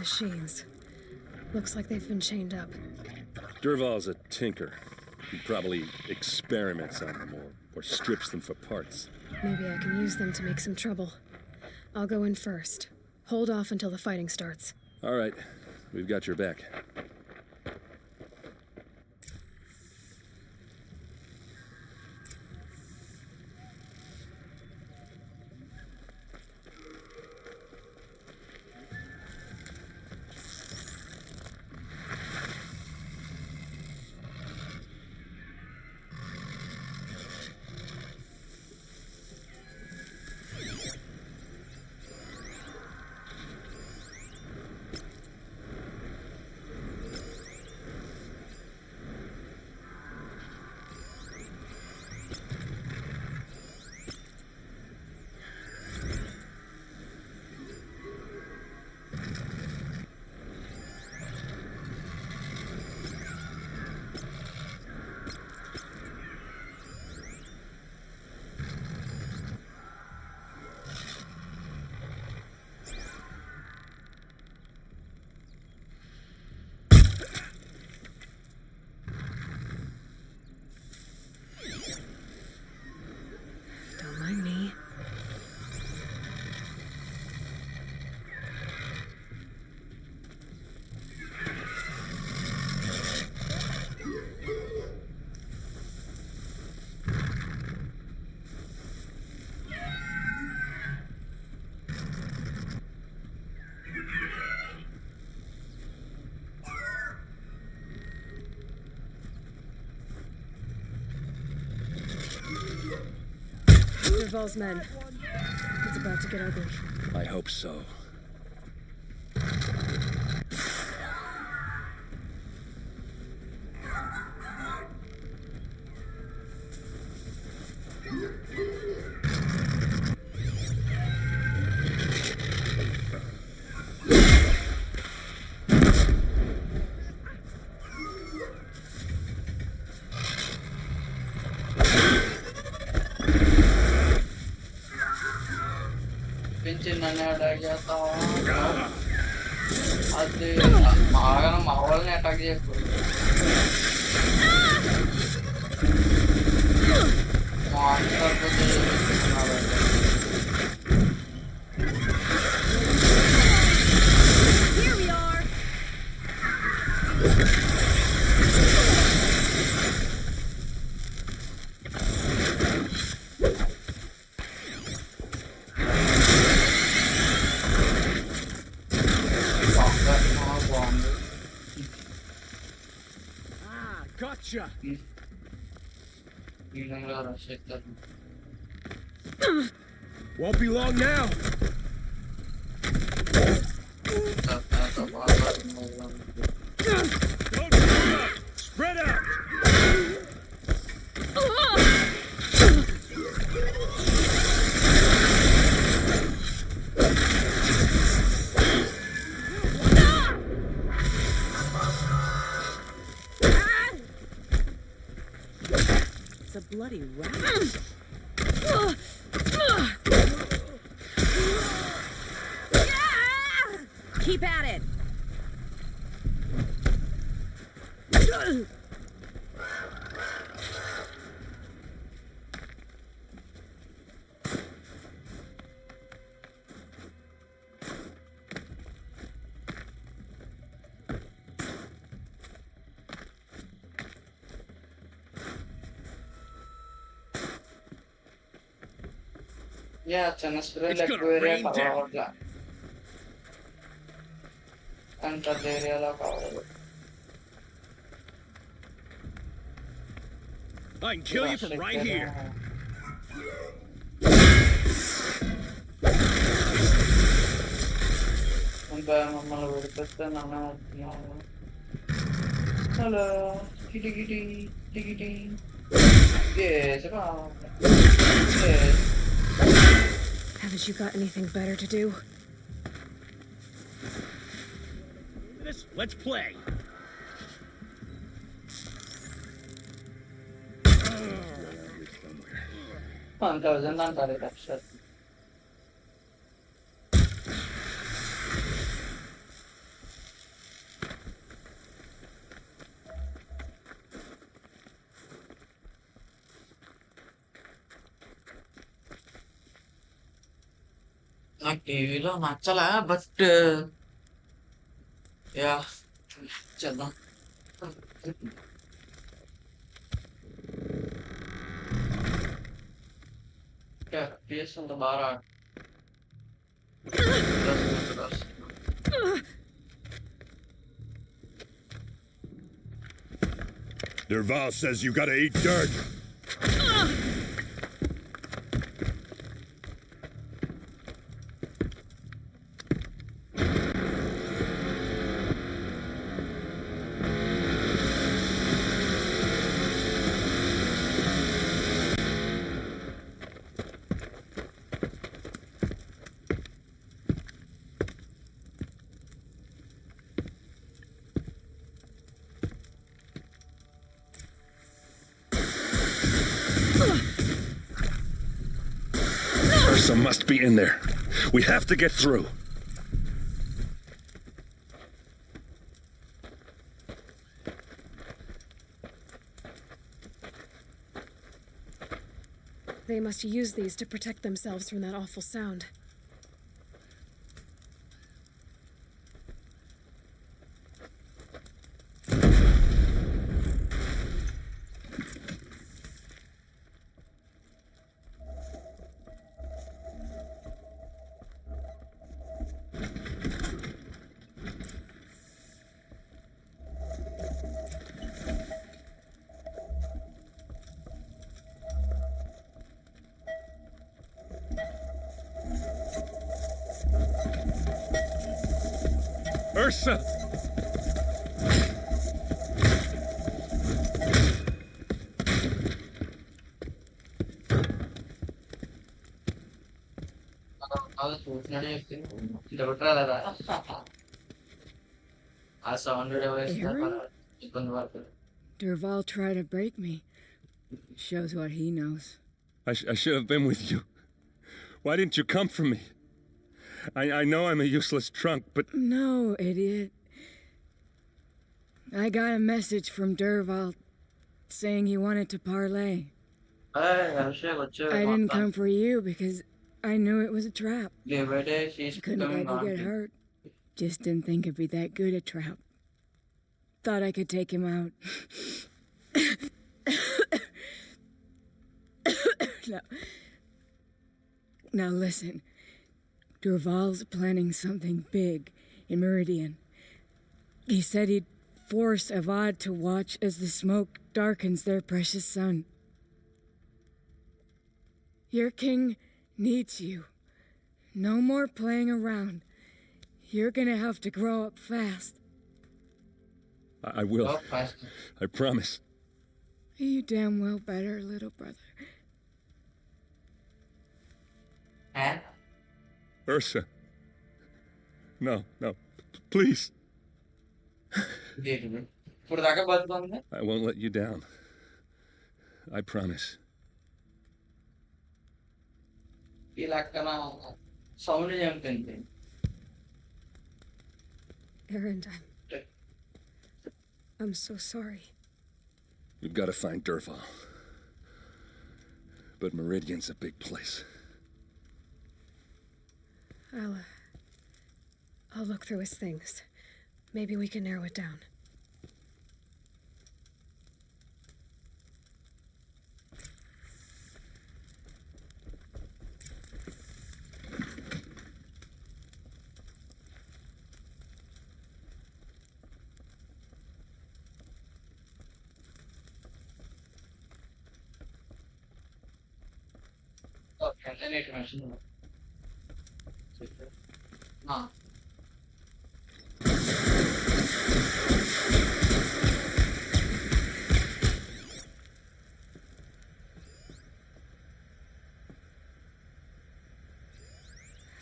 Machines. Looks like they've been chained up. Durval's a tinker. He probably experiments on them or strips them for parts. Maybe I can use them to make some trouble. I'll go in first. Hold off until the fighting starts. All right, we've got your back. Derval's men. It's about to get ugly. I hope so. పెంచి నన్ను attack చేస్తావా అది బాగా మా వాళ్ళని attack చేయకూడదు master కొద్దిగా చేస్తున్నాడు Here we are. బాగుంది Ah, gotcha. ఈ విధంగా రష్ అవుతారు Won't be long now. తర్వాత బాగా Don't give up. Spread out. It's a bloody rat. Keep at it. Yeah చిన్న స్ప్రేలు It's gonna ఎక్కువ ఏరియా rain down. కావాలి కానీ పెద్ద ఏరియాలో కావాలి I can kill you from right here. ఇంకా మమ్మల్ని విడిపిస్తే నన్ను hello కిటి కిటి టికిటి yes yes Haven't you got anything better to do? Let's play. అంత వజన్ అంటారు అక్షర్ నాకు టీవీలో నచ్చలే బట్ యా చేద్దాం పిఎస్ అంత బాగా Derval says you gotta eat dirt. Ursa must be in there. We have to get through. They must use these to protect themselves from that awful sound. Ursa! అది చూసినాడే చెప్పింది ఇది ఒకటి రాలేదా ఆ sound వేస్తున్నారు Aaron? ఇబ్బంది పడుతుంది Durval tried to break me. Shows what he knows. I should have been with you. Why didn't you come for me? I know I'm a useless trunk, but... No, idiot. I got a message from Durval saying he wanted to parlay. I didn't come for you because I knew it was a trap. Couldn't let you get hurt. Just didn't think it'd be that good a trap. Thought I could take him out. Now listen. Durval's planning something big in Meridian. He said he'd force Avad to watch as the smoke darkens their precious sun. Your king needs you. No more playing around. You're gonna have to grow up fast. I will. I promise. You damn well better, little brother. Ursa. No, no. Please. I won't let you down. I promise. Aaron, I'm so sorry. We've got to find Durval. But Meridian's a big place. I'll look through his things. Maybe we can narrow it down.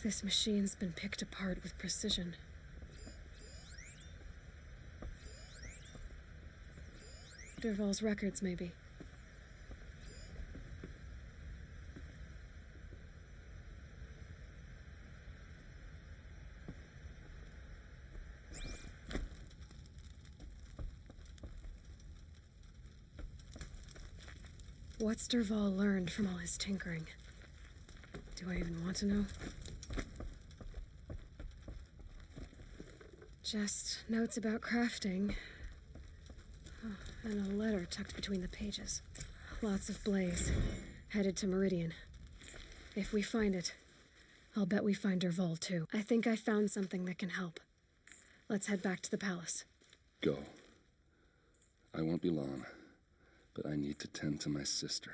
This machine's been picked apart with precision. Durval's records, maybe. What's Durval learned from all his tinkering? Do I even want to know? Just notes about crafting. Oh, and a letter tucked between the pages. Lots of blaze. Headed to Meridian. If we find it, I'll bet we find Durval too. I think I found something that can help. Let's head back to the palace. Go. I won't be long, but I need to tend to my sister.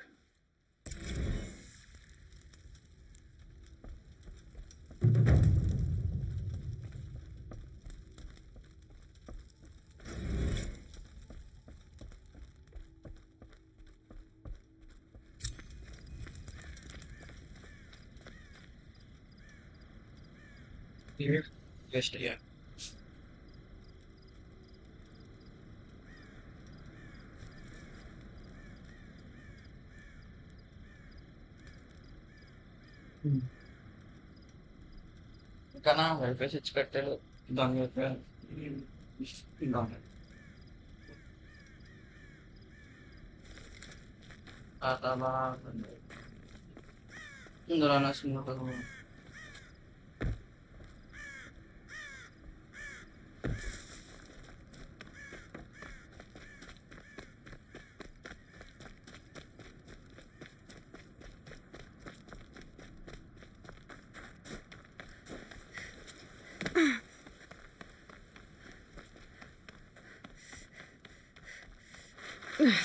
Here, just here. Karena wifi sih expected downloadnya download. Atau Indra semua kalau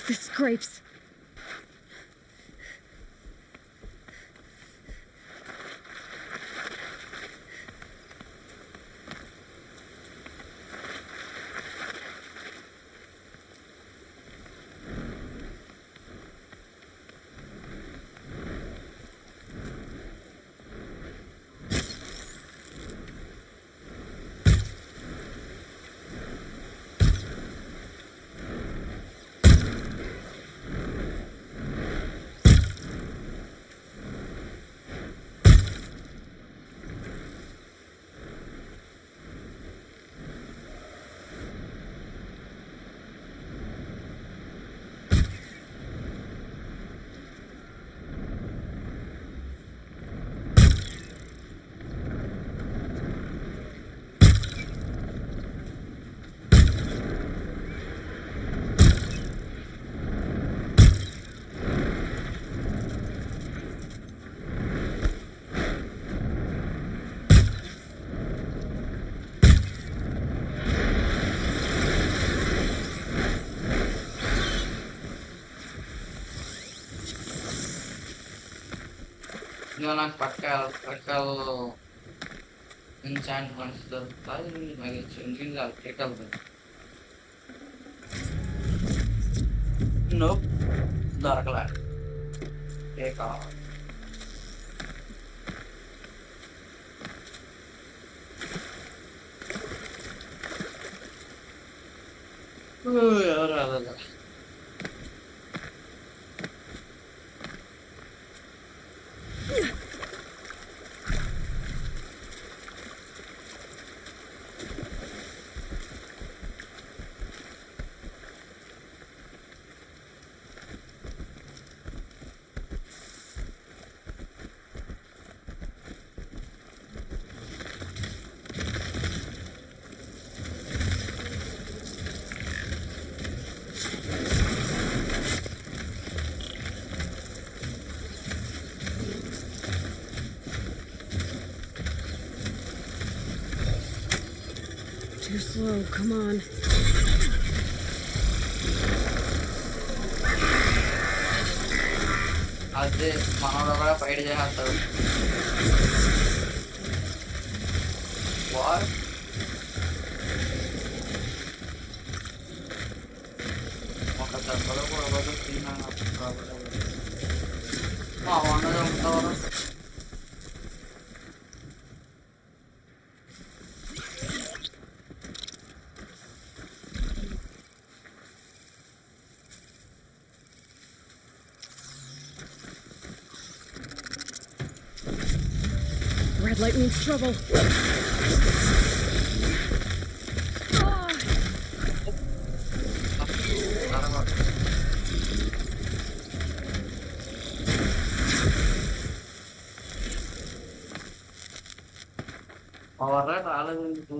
The scrapes. నాకు పట్కాలు enchantments దొరుకుతాయి మరి engine electrical నోప్ దొరకలే ఏ కావాలి ఎవరు రాలేదు Too slow, come on. అదే మనోడు కూడా ఫైట్ చేస్తాడు వాట్ ఒక దెబ్బలో కూడా తిన్నాను మా వంద చంపుతావరా Red light means trouble. Ahora రాలేదు ఎందుకు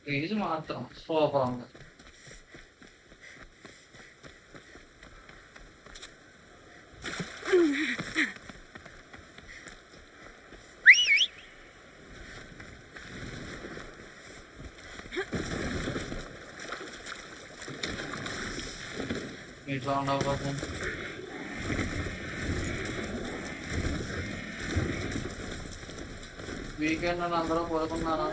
ఫీజు మాత్రం సూపర్ ఉంది ఇట్లా ఉండవు పాపం వీకెండ్ అని అందరూ కోరుకున్నారా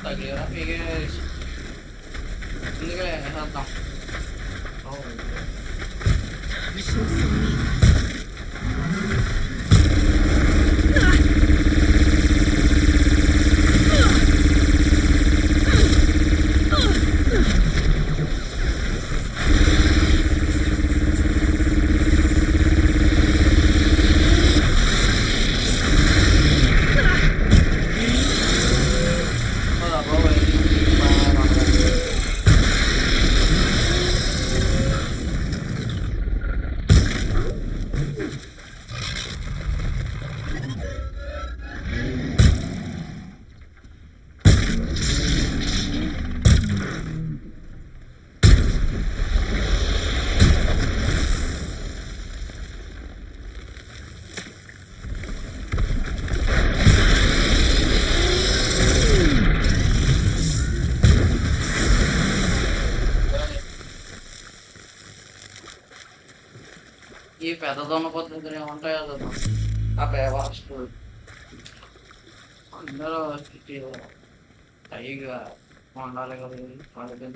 Tagliera Miguel. Ini kayak santang. Oh. ఈ పెద్ద దొన్న పద్ధతులు ఏముంటాయో కదా ఆ పేవాస్ట్ అందరూ పైగా ఉండాలి కదా వాళ్ళకి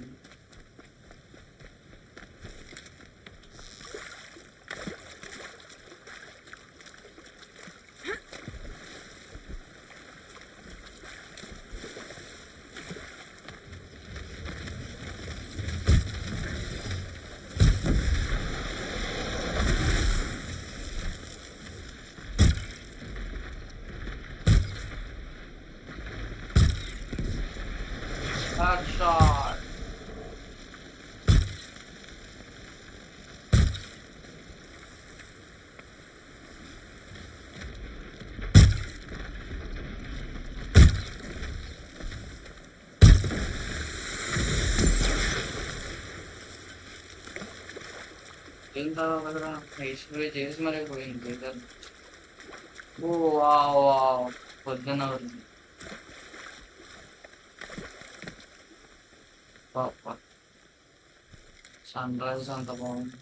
shot. Tinta kadar history చేసి మరి పోయింది ఓ వావ్ వావ్ పొద్దున సన్ రైజ్ అంత బాగుంది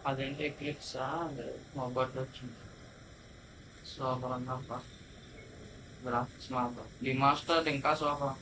అదేంటి ఎక్లిప్సా మొబైల్ వచ్చింది సూపర్ అన్నప్ప గ్రాఫిక్స్ మాత్రం డిమాస్టర్ ఇంకా సూపర్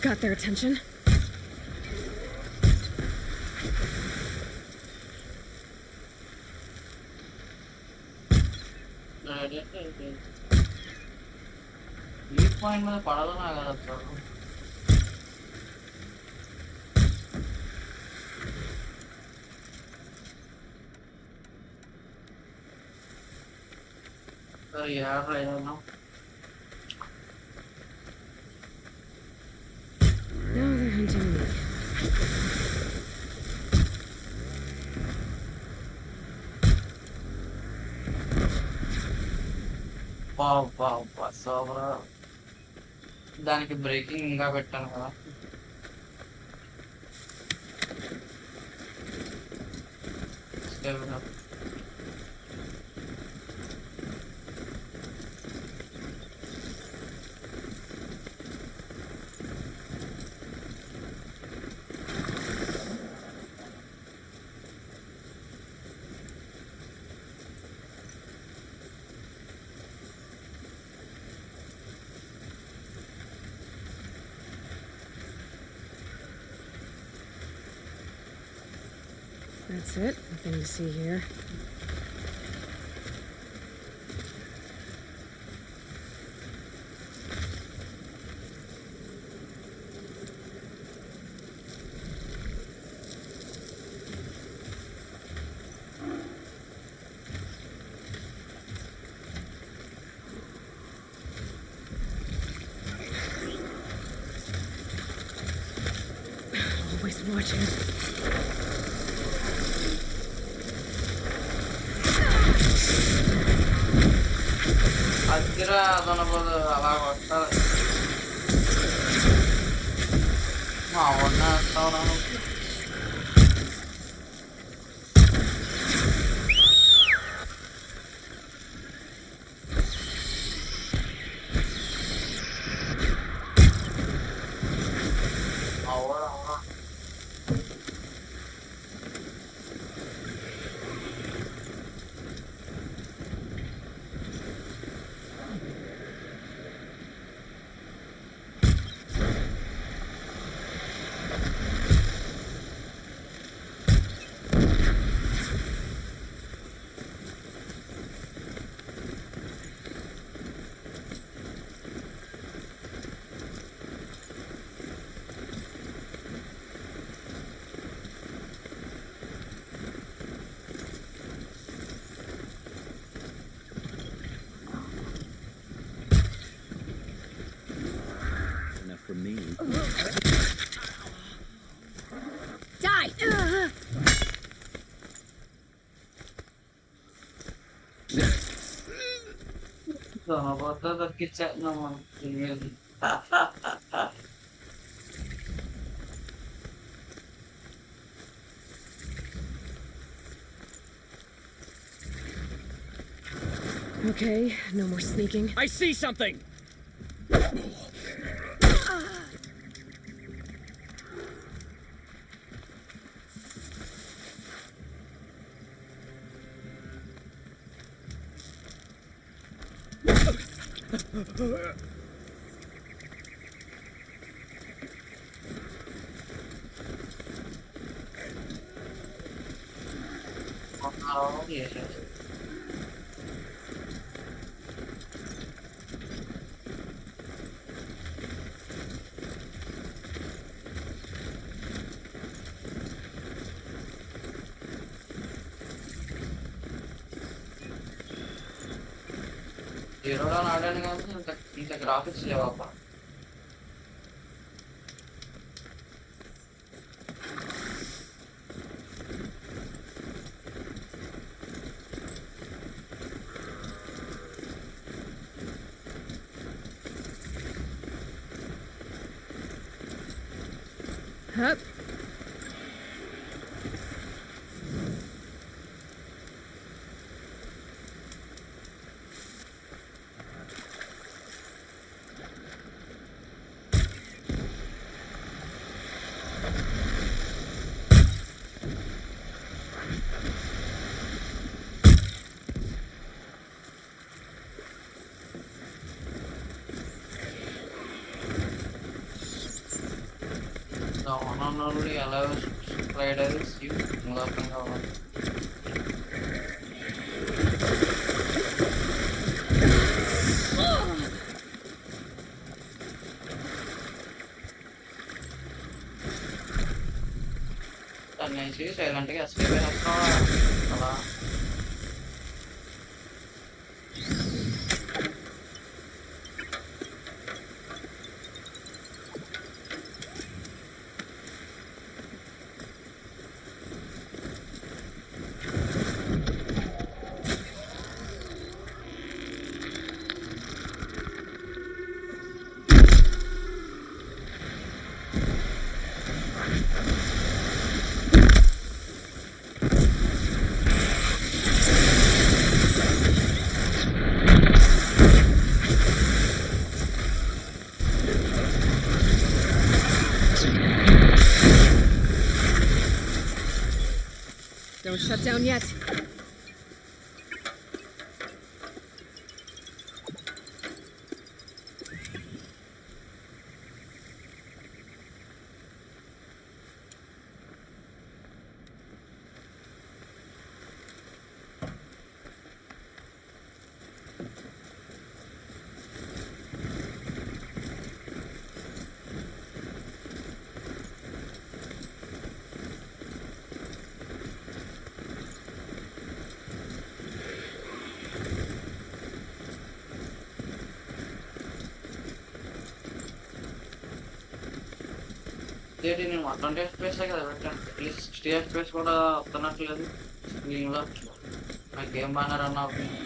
Got their attention? ఈ పాయింట్ మీద పడదనా కదా సార్ యాడ్ ఏదన్నా Now they're hunting me. wow, super దానికి బ్రేకింగ్ ఇంకా పెట్టాను కదా That's it. Nothing to see here. Always watching. అలా కొట్టాలి అవన్నీ వేస్తావురా నువ్వు? అవురా Enough for me. Die! దొంగపోతే దొరికిచ్చేస్తున్నాం మనం తెలియదు. Okay, no more sneaking. I see something! చేసేసి హీరోగా ఆడాను కానీ ఇంత graphics లేవప్ప. Hup. The one and only allows spiders you moving over. తన్నేసి సైలెంట్గా ఎస్కేప్ అయిపోతావా అలా. Don't shut down yet. ఏంటి నేను 120 FPS కదా పెట్టాను, అట్లీస్ట్ 60 FPS కూడా వస్తున్నట్లేదు స్క్రీన్లో. నా గేమ్ బాగా రన్ అవుతుంది.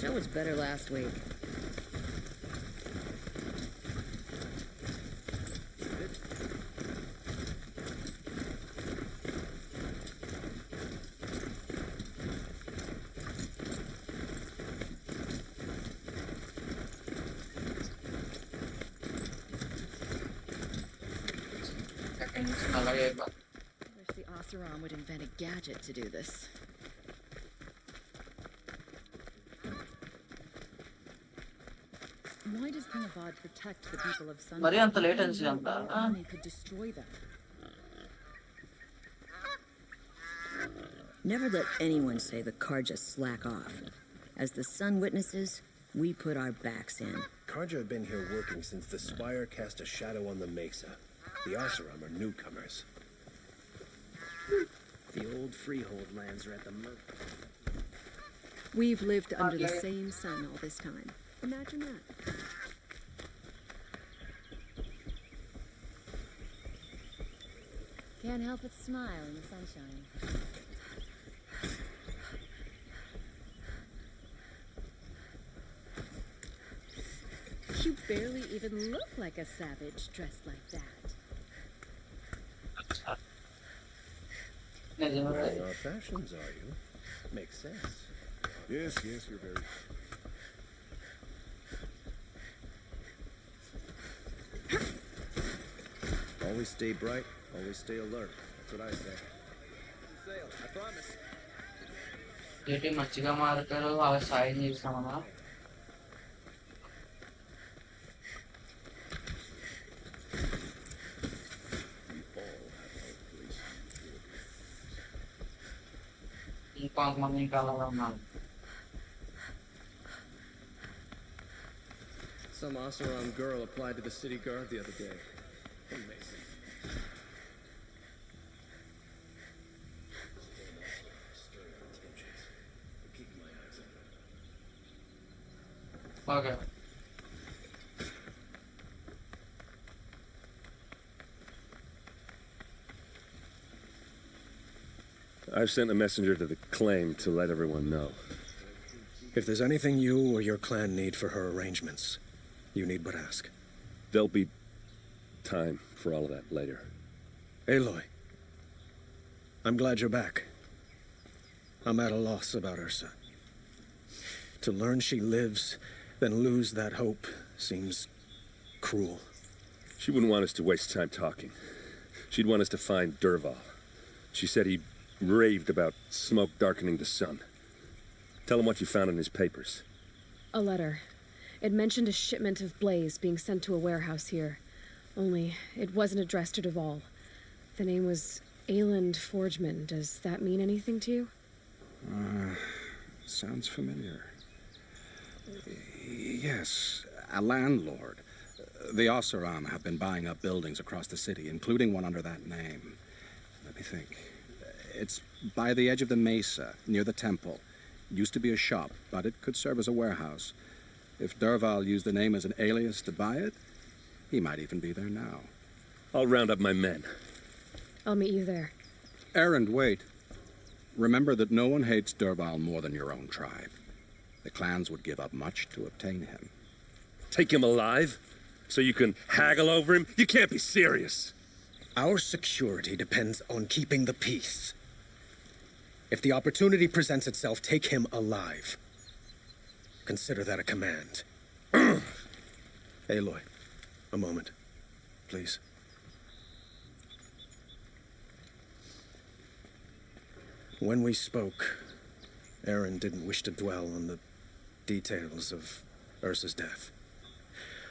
That was better last week. I wish the Oseram would invent a gadget to do this. Why does King Avad protect the people of Sun? మరి అంత లేటెన్సీ అంతా He could destroy them. Never let anyone say the Karja slack off. As the Sun witnesses, we put our backs in. Karja have been here working since the Spire cast a shadow on the Mesa. The Oseram are newcomers. The old freehold lands are at the merc. We've lived under the same sun all this time. Imagine that. Can't help but smile in the sunshine. You barely even look like a savage dressed like that. Wearing our fashions, are you? Makes sense. Yes, you're very... Always stay bright, always stay alert. That's what I say. Sail, I promise. ఏంటి మంచిగా మారుతారు అలా సాయం చేస్తామన్నా ఇంకొంతమంది ఇంకా అలాగే ఉన్నారు. Some Oseram girl applied to the city guard the other day. Amazing. Okay. I've sent a messenger to the claim to let everyone know. If there's anything you or your clan need for her arrangements, you need but ask. There'll be time for all of that later. Aloy, I'm glad you're back. I'm at a loss about Ursa. To learn she lives, then lose that hope seems cruel. She wouldn't want us to waste time talking. She'd want us to find Dervahl. She said he raved about smoke darkening the sun. Tell him what you found in his papers. A letter. It mentioned a shipment of blaze being sent to a warehouse here. Only, it wasn't addressed to Dervahl. The name was Ayland Forgeman. Does that mean anything to you? Sounds familiar. Yes, a landlord. The Oseram have been buying up buildings across the city, including one under that name. Let me think. It's by the edge of the mesa, near the temple. Used to be a shop, but it could serve as a warehouse. If Dervahl used the name as an alias to buy it, he might even be there now. I'll round up my men. I'll meet you there. Erend, wait. Remember that no one hates Dervahl more than your own tribe. The clans would give up much to obtain him. Take him alive? So you can haggle over him? You can't be serious. Our security depends on keeping the peace. If the opportunity presents itself, take him alive. Consider that a command. Aloy, a moment, please. When we spoke, Aaron didn't wish to dwell on the details of Ursa's death.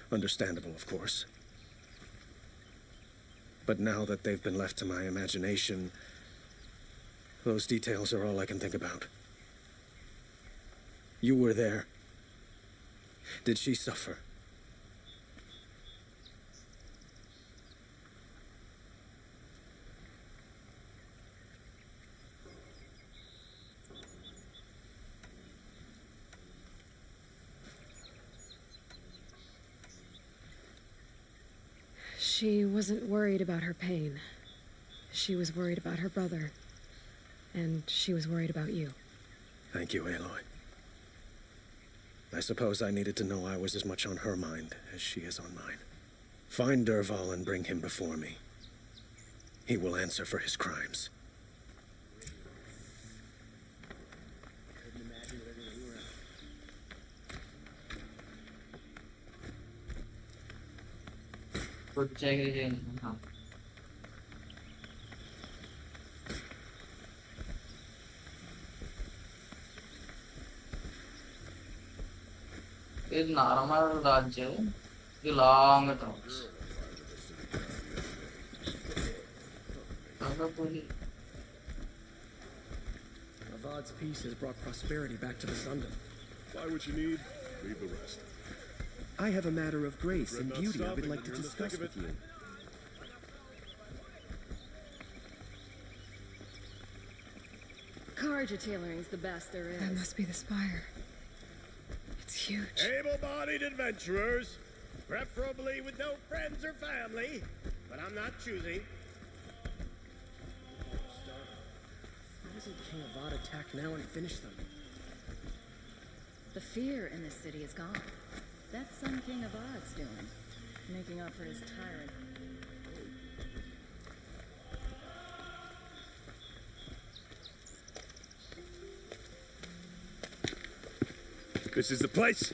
Understandable, of course. But now that they've been left to my imagination, those details are all I can think about. You were there. Did she suffer? She wasn't worried about her pain. She was worried about her brother. And she was worried about you. Thank you, Aloy. I suppose I needed to know I was as much on her mind as she is on mine. Find Derval and bring him before me. He will answer for his crimes. It's normal Rajya, the long terms. Avad's peace has brought prosperity back to the Sundom. Buy what you need, leave the rest. I have a matter of grace Dread and not beauty I would stopping like when to you're in the discuss thick of with it. you. Carja tailoring's the best there is. That must be the spire. It's huge. Able-bodied adventurers, preferably with no friends or family, but I'm not choosy. Why doesn't King Avad attack now and finish them? The fear in this city is gone. That's Sun King Avad's doing, making up for his tyrant. This is the place.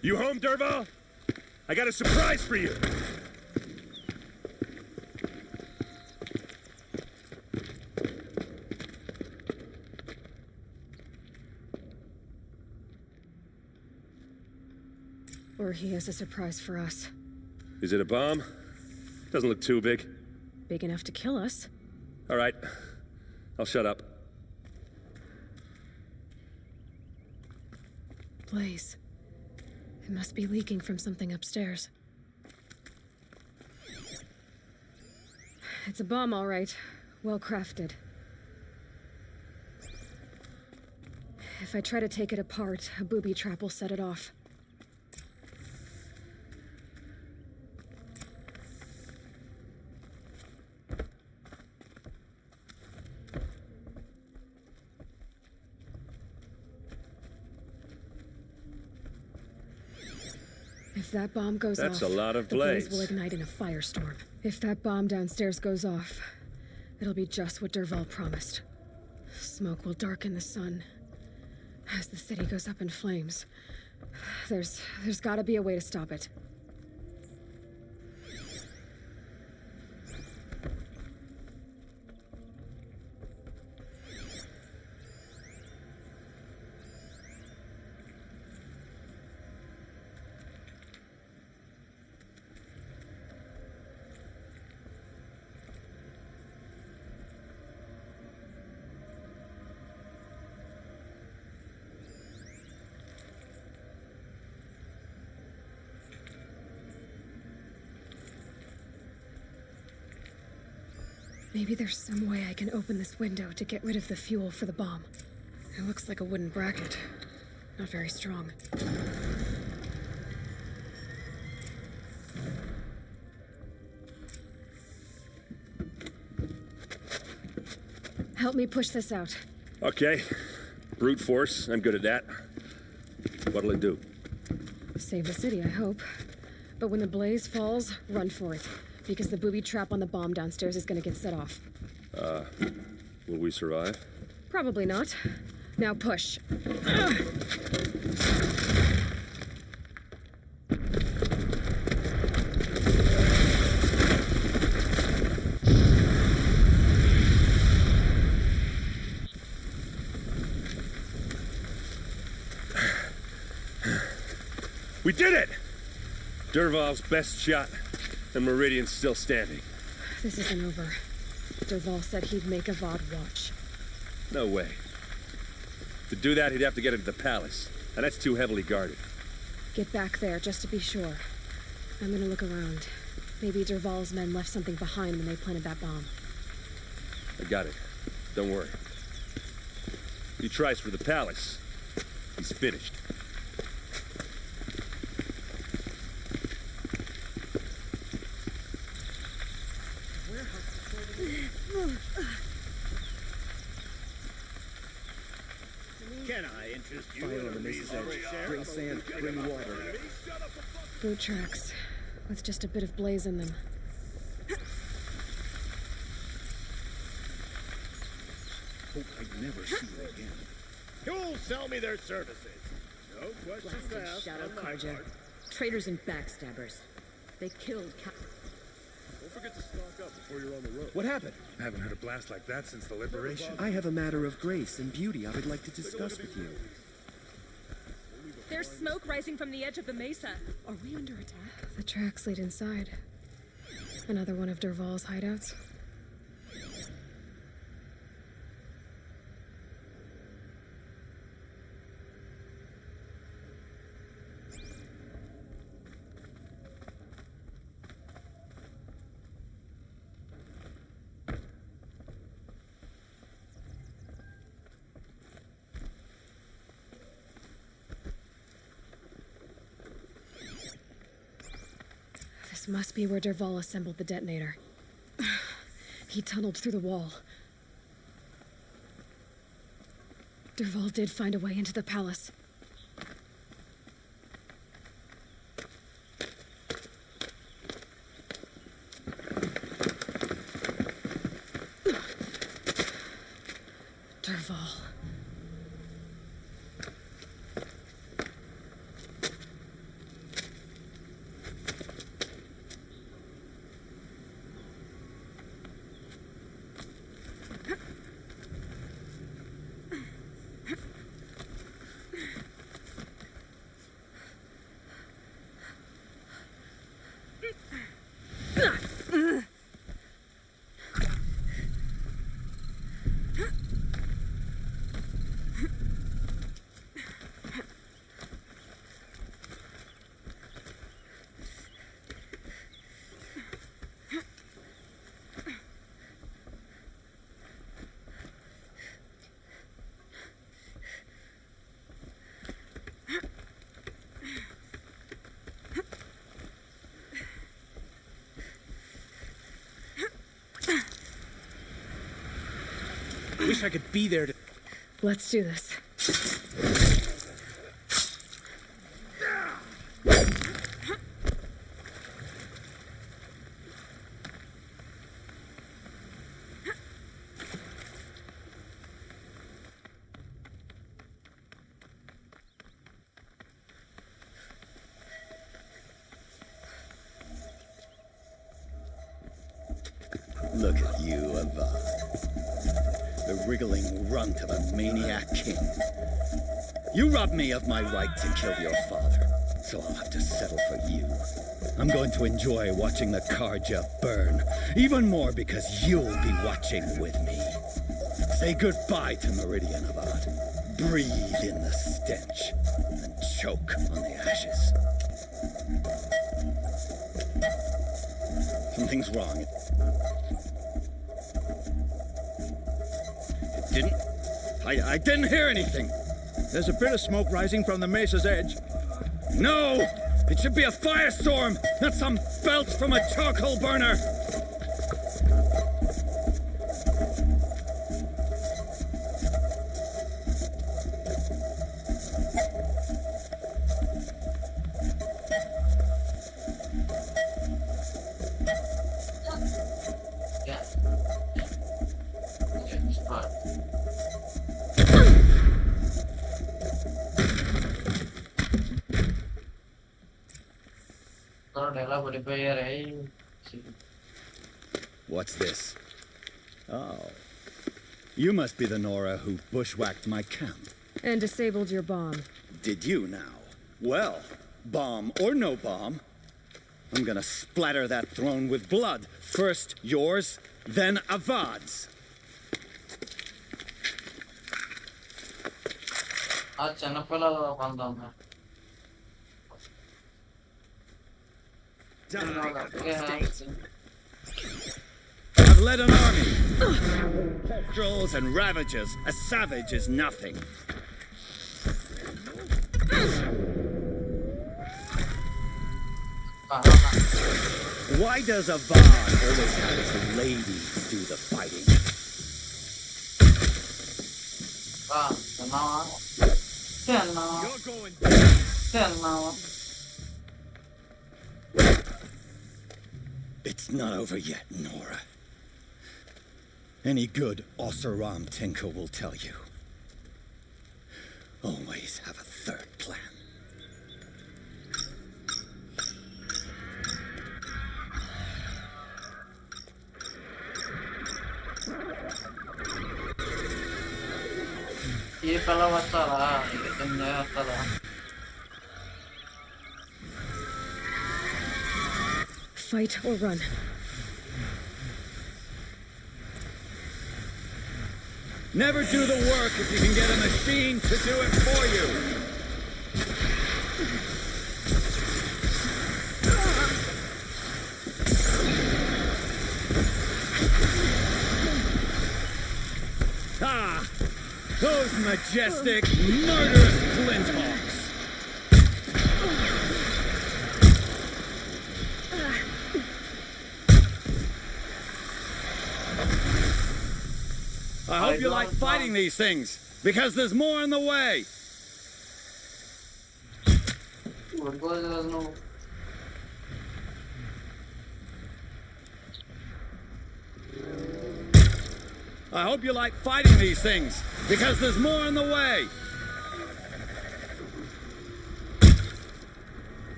You home, Derval? I got a surprise for you. Or he has a surprise for us. Is it a bomb? Doesn't look too big. Big enough to kill us. All right. I'll shut up. Blaze. It must be leaking from something upstairs. It's a bomb, all right. Well crafted. If I try to take it apart, a booby trap will set it off. If that bomb goes off, That's a lot of the blaze blaze. will ignite in a firestorm. If that bomb downstairs goes off, it'll be just what Derval promised. Smoke will darken the sun as the city goes up in flames. There's gotta be a way to stop it. Maybe there's some way I can open this window to get rid of the fuel for the bomb. It looks like a wooden bracket. Not very strong. Help me push this out. Okay. Brute force. I'm good at that. What'll it do? Save the city, I hope. But when the blaze falls, run for it. Because the booby trap on the bomb downstairs is gonna get set off. Will we survive? Probably not. Now push. We did it! Derval's best shot, and Meridian's still standing. This isn't over. Derval said he'd make Avad watch. No way. To do that, he'd have to get into the palace, and that's too heavily guarded. Get back there, just to be sure. I'm gonna look around. Maybe Derval's men left something behind when they planted that bomb. I got it. Don't worry. He tries for the palace. He's finished. Can I interest you Fire in on a the Mace's reasonable edge. share Bring of sand, a bring water. Boot tracks, with just a bit of blaze in them. Hope I never see you again. Who'll sell me their services? No questions Blasted asked. shadow on my carja. part. Traitors and backstabbers. They killed Don't forget to stock up before you're on the road. What happened? I haven't had a blast like that since the liberation. I have a matter of grace and beauty I would like to discuss with you. There's smoke rising from the edge of the mesa. Are we under attack? The tracks lead inside. Another one of Derval's hideouts. This must be where Derval assembled the detonator. He tunneled through the wall. Derval did find a way into the palace. Derval. Wish I could be there to... Let's do this. Look at you, Avad. The wriggling runt of a maniac king. You robbed me of my right to kill your father, so I'll have to settle for you. I'm going to enjoy watching the Karja burn, even more because you'll be watching with me. Say goodbye to Meridian, Avad. Breathe in the stench, and choke on the ashes. Something's wrong. I didn't hear anything. There's a bit of smoke rising from the mesa's edge. No! It should be a firestorm, not some belch from a charcoal burner! What's this? Oh. You must be the Nora who bushwhacked my camp. And disabled your bomb. Did you now? Well, bomb or no bomb, I'm gonna splatter that throne with blood. First yours, then Avad's. I've led an army. Petrels and ravages. A savage is nothing. Why does Avad always have his ladies do the fighting? It's not over yet, Nora. Any good Oseram tinker will tell you. Always have a third plan. ये पहला बच्चा रहा ये तुमने बच्चा रहा Fight or run. Never do the work if you can get a machine to do it for you. Ah! Those majestic, murderous flinthawks! I hope you like fighting these things, because there's more in the way. I hope you like fighting these things, because there's more in the way.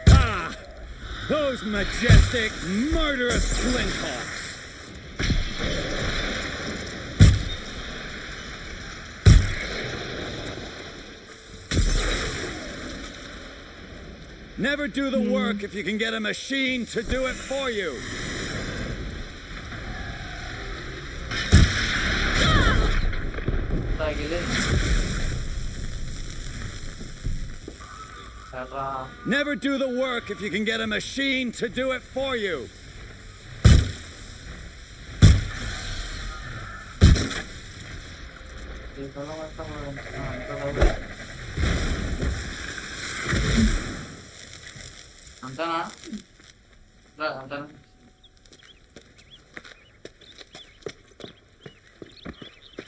Ah! Those majestic, murderous flinthawks! Never do the work if you can get a machine to do it for you. Never do the work if you can get a machine to do it for you.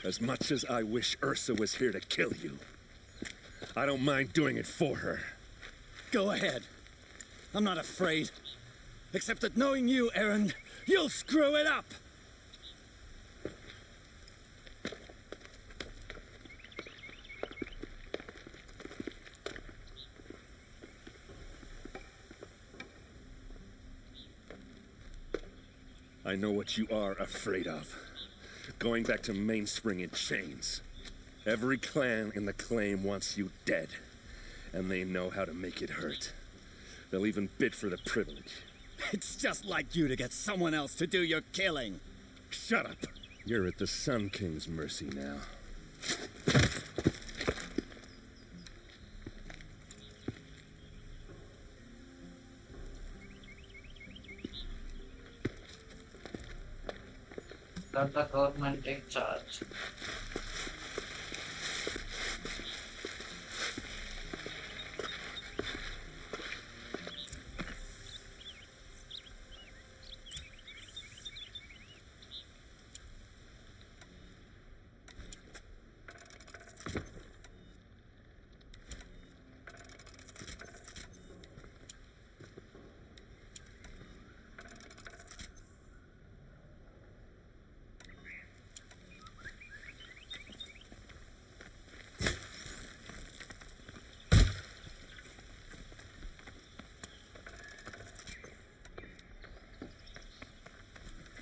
As much as I wish Ursa was here to kill you, I don't mind doing it for her. Go ahead. I'm not afraid. Except that knowing you, Aaron, you'll screw it up. I know what you are afraid of. Going back to Mainspring in chains. Every clan in the claim wants you dead. And they know how to make it hurt. They'll even bid for the privilege. It's just like you to get someone else to do your killing. Shut up! You're at the Sun King's mercy now. Let the government take charge.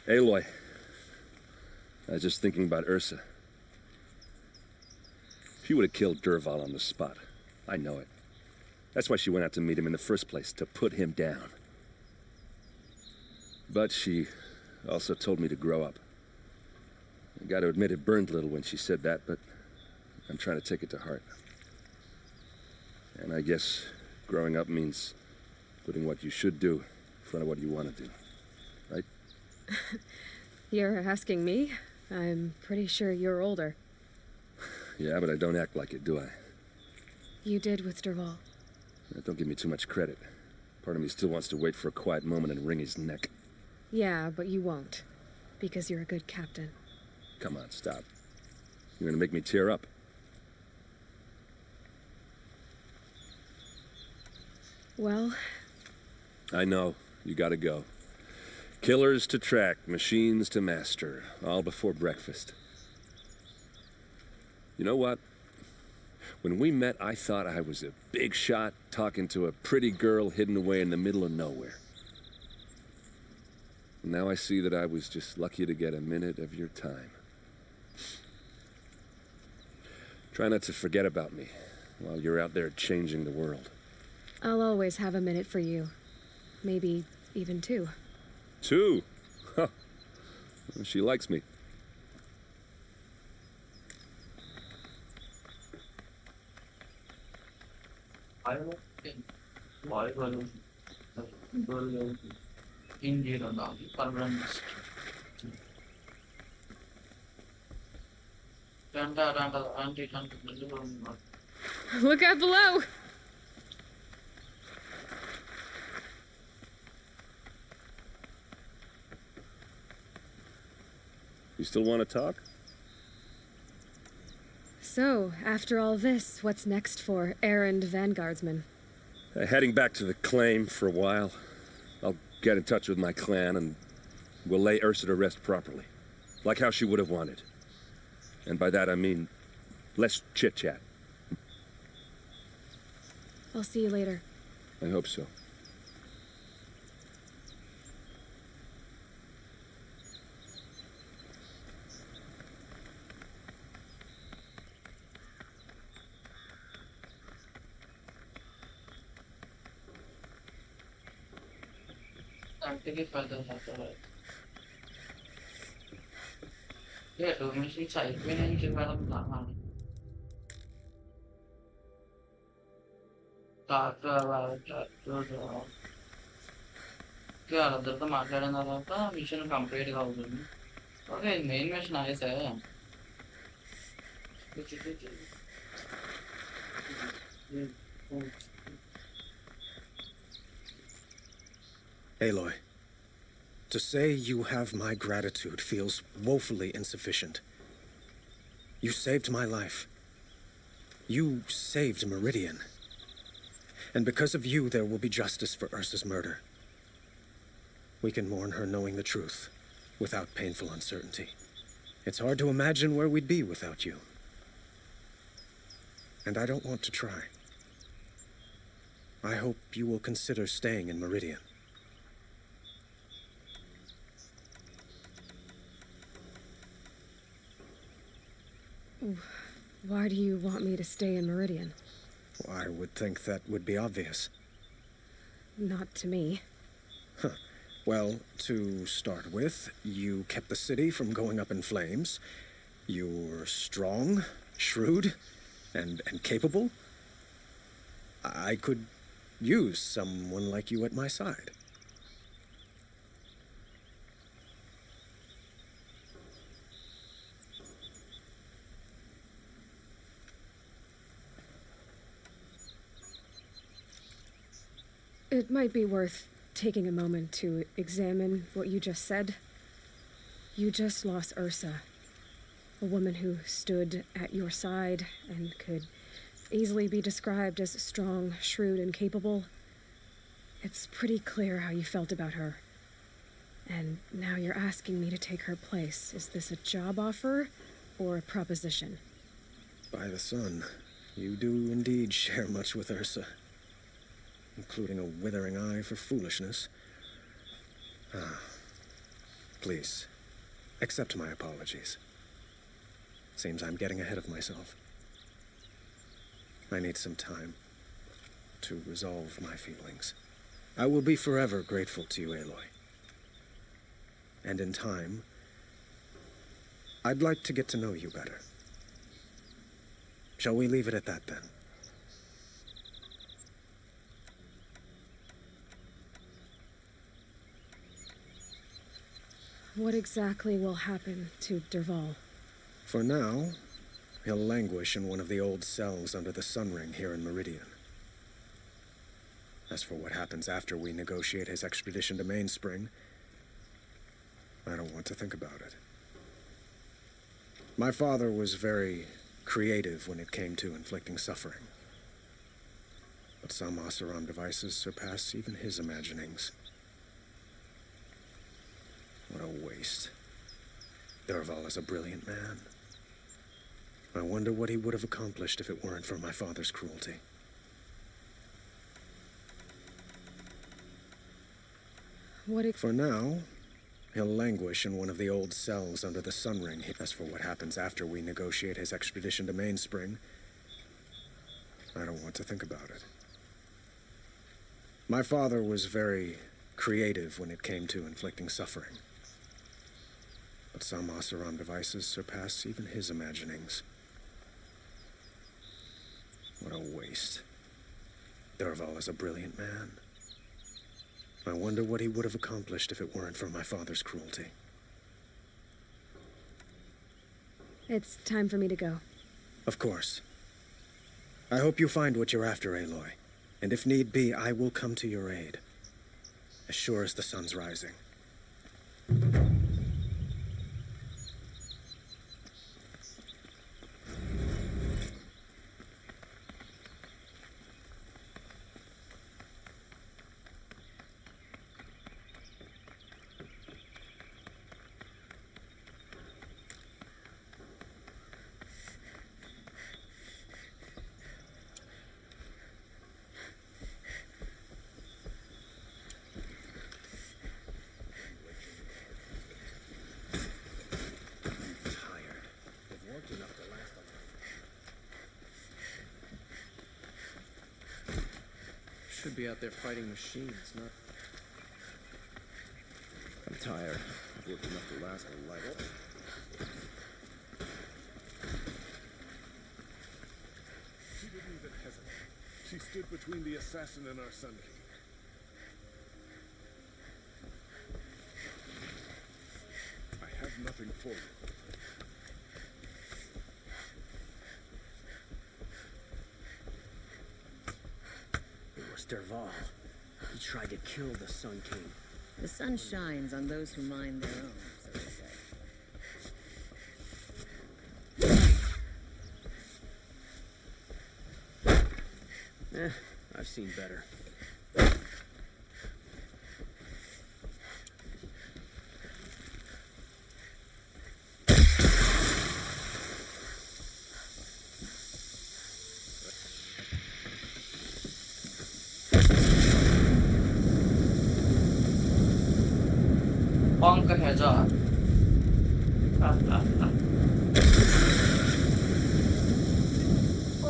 Aloy, I was just thinking about Ursa. She would have killed Dervahl on the spot. I know it. That's why she went out to meet him in the first place, to put him down. But she also told me to grow up. I got to admit it burned a little when she said that, but I'm trying to take it to heart. And I guess growing up means putting what you should do in front of what you want to do, right? You're asking me? I'm pretty sure you're older. Yeah, but I don't act like it, do I? You did with Dervahl. Don't give me too much credit. Part of me still wants to wait for a quiet moment and wring his neck. Yeah, but you won't. Because you're a good captain. Come on, stop. You're gonna make me tear up. Well... I know. You gotta go. Killers to track, machines to master, all before breakfast. You know what? When we met, I thought I was a big shot talking to a pretty girl hidden away in the middle of nowhere. Now I see that I was just lucky to get a minute of your time. Try not to forget about me while you're out there changing the world. I'll always have a minute for you. Maybe even 2. 2? Huh. She likes me. Look out below! You still want to talk? So, after all this, what's next for errand vanguardsman? Heading back to the claim for a while. I'll get in touch with my clan and we'll lay Ursa to rest properly. Like how she would have wanted. And by that I mean, less chit-chat. I'll see you later. I hope so. Ya, domestic side में नहीं चल रहा था हाँ क्या other तो మాట్లాడన తర్వాత machine complete గా అవుతుంది ఓకే మెయిన్ మిషన్ ఆయేసే Aloy, to say you have my gratitude feels woefully insufficient. You saved my life. You saved Meridian. And because of you, there will be justice for Ursa's murder. We can mourn her knowing the truth, without painful uncertainty. It's hard to imagine where we'd be without you. And I don't want to try. I hope you will consider staying in Meridian. Why do you want me to stay in Meridian? I would think that would be obvious. Not to me. Huh. Well, to start with, you kept the city from going up in flames. You're strong, shrewd, and capable. I could use someone like you at my side. It might be worth taking a moment to examine what you just said. You just lost Ursa, a woman who stood at your side and could easily be described as strong, shrewd, and capable. It's pretty clear how you felt about her. And now you're asking me to take her place. Is this a job offer or a proposition? By the sun, you do indeed share much with Ursa. Including a withering eye for foolishness. Please, accept my apologies. Seems I'm getting ahead of myself. I need some time to resolve my feelings. I will be forever grateful to you, Aloy. And in time, I'd like to get to know you better. Shall we leave it at that, then? What exactly will happen to Dervahl? For now, he'll languish in one of the old cells under the sun ring here in Meridian. As for what happens after we negotiate his extradition to Mainspring, I don't want to think about it. My father was very creative when it came to inflicting suffering. But some Oseram devices surpass even his imaginings. What a waste. Dervahl is a brilliant man. I wonder what he would have accomplished if it weren't for my father's cruelty. For now, he'll languish in one of the old cells under the Sun Ring. As for what happens after we negotiate his extradition to Mainspring, I don't want to think about it. My father was very creative when it came to inflicting suffering. But some Oseram devices surpass even his imaginings. What a waste. Dervahl is a brilliant man. I wonder what he would have accomplished if it weren't for my father's cruelty. It's time for me to go. Of course. I hope you find what you're after, Aloy. And if need be, I will come to your aid. As sure as the sun's rising. Should be out there fighting machines, not... I'm tired. I've worked enough to last a life. She didn't even hesitate. She stood between the assassin and our Sun King. I have nothing for you. Dervahl. He tried to kill the Sun King. The sun shines on those who mind their own, so they say. I've seen better. Punk है जा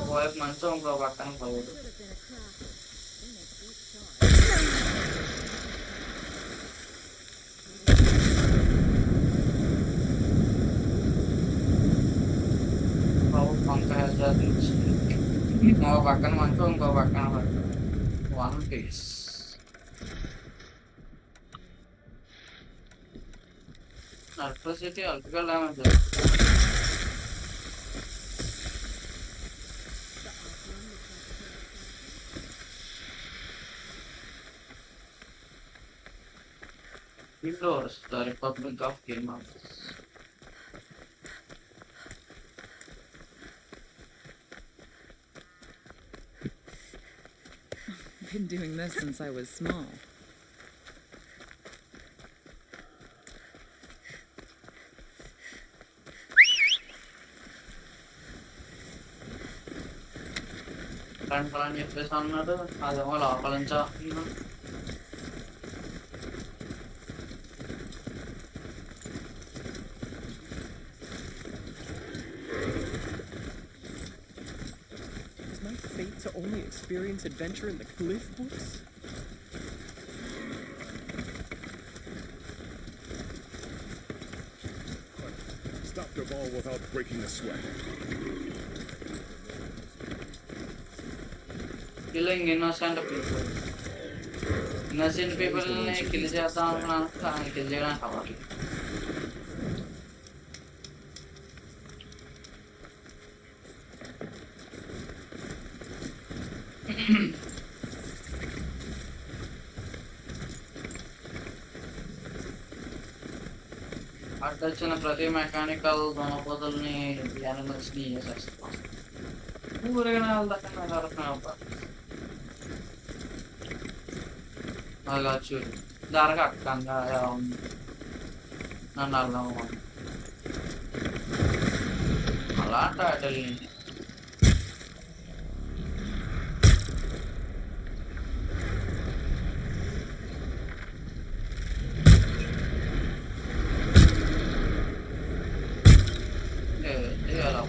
वो एक मंचों का button खोल वो punk है जा वो बटन मंचों का button one piece electricity electrical damage Floors, the Republic of Kimar. I've been doing this since I was small. Kalau nyepes sana tuh ada malah kelenca Is my fate to only experience adventure in the Glyph books? Stop Dervahl without breaking a sweat. Killing innocent people. Innocent people ने किल जाता हूँ ना किल जाना हवाली. అడ్డొచ్చిన ప్రతి mechanical దొనపోతల్ని animals ని చేసేస్తాం. ఊరికనే వెళ్తాను అది కాదు చూడు ధరగా అక్కంగా ఎలా ఉంది నన్ను అర్థం అలాంటి ఆటలు ఎలా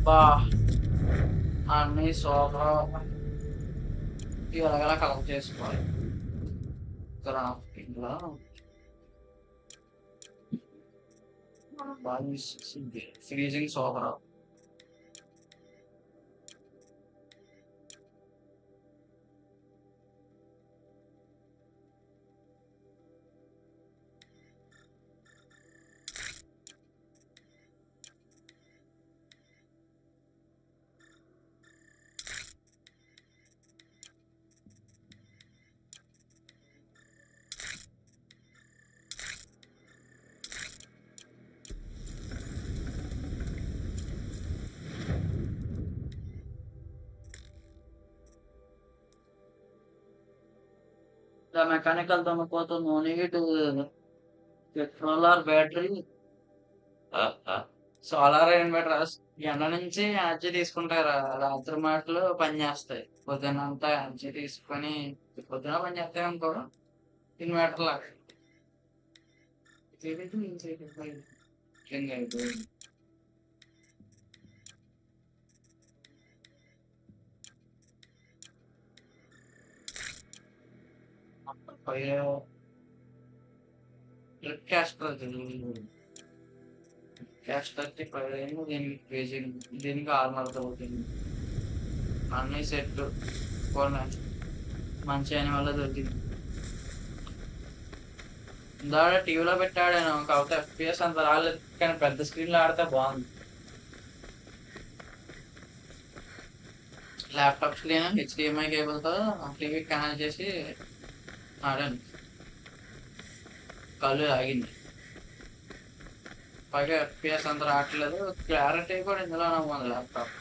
బా అన్ని సోఫా ఎలాగలా కలెక్ట్ చేసుకోవాలి క్రాఫ్టింగ్ లో బాగా freezing sofa the mechanical దొంగపోతూ no need petrol are battery solar inverter ఎండ నుంచి ఎనర్జీ తీసుకుంటారు రాత్రి మాటలు పనిచేస్తాయి పొద్దున్న అంతా ఎనర్జీ తీసుకొని పొద్దున పని చేస్తాయి అనుకో ఇన్వర్టర్ లాగా అయిపోయింది క్యాష్ థర్టీ పదిహేను దీనికి పేజీ దీనికి 600 అవుతుంది అన్ని సెట్ కొన్నాను మంచి అయిన వల్ల దొరికింది ఇందాక టీవీలో పెట్టాడాను కాకపోతే FPS అంత రాలేదు కానీ పెద్ద స్క్రీన్లో ఆడితే బాగుంది ల్యాప్టాప్ స్క్రీన్ HDMI కేబుల్తో టీవీ కనెక్ట్ చేసి ఆడాను కళ్ళు ఆగింది పైగా FPS అంత రావట్లేదు క్లారిటీ కూడా ఇందులోనే ఉంది laptop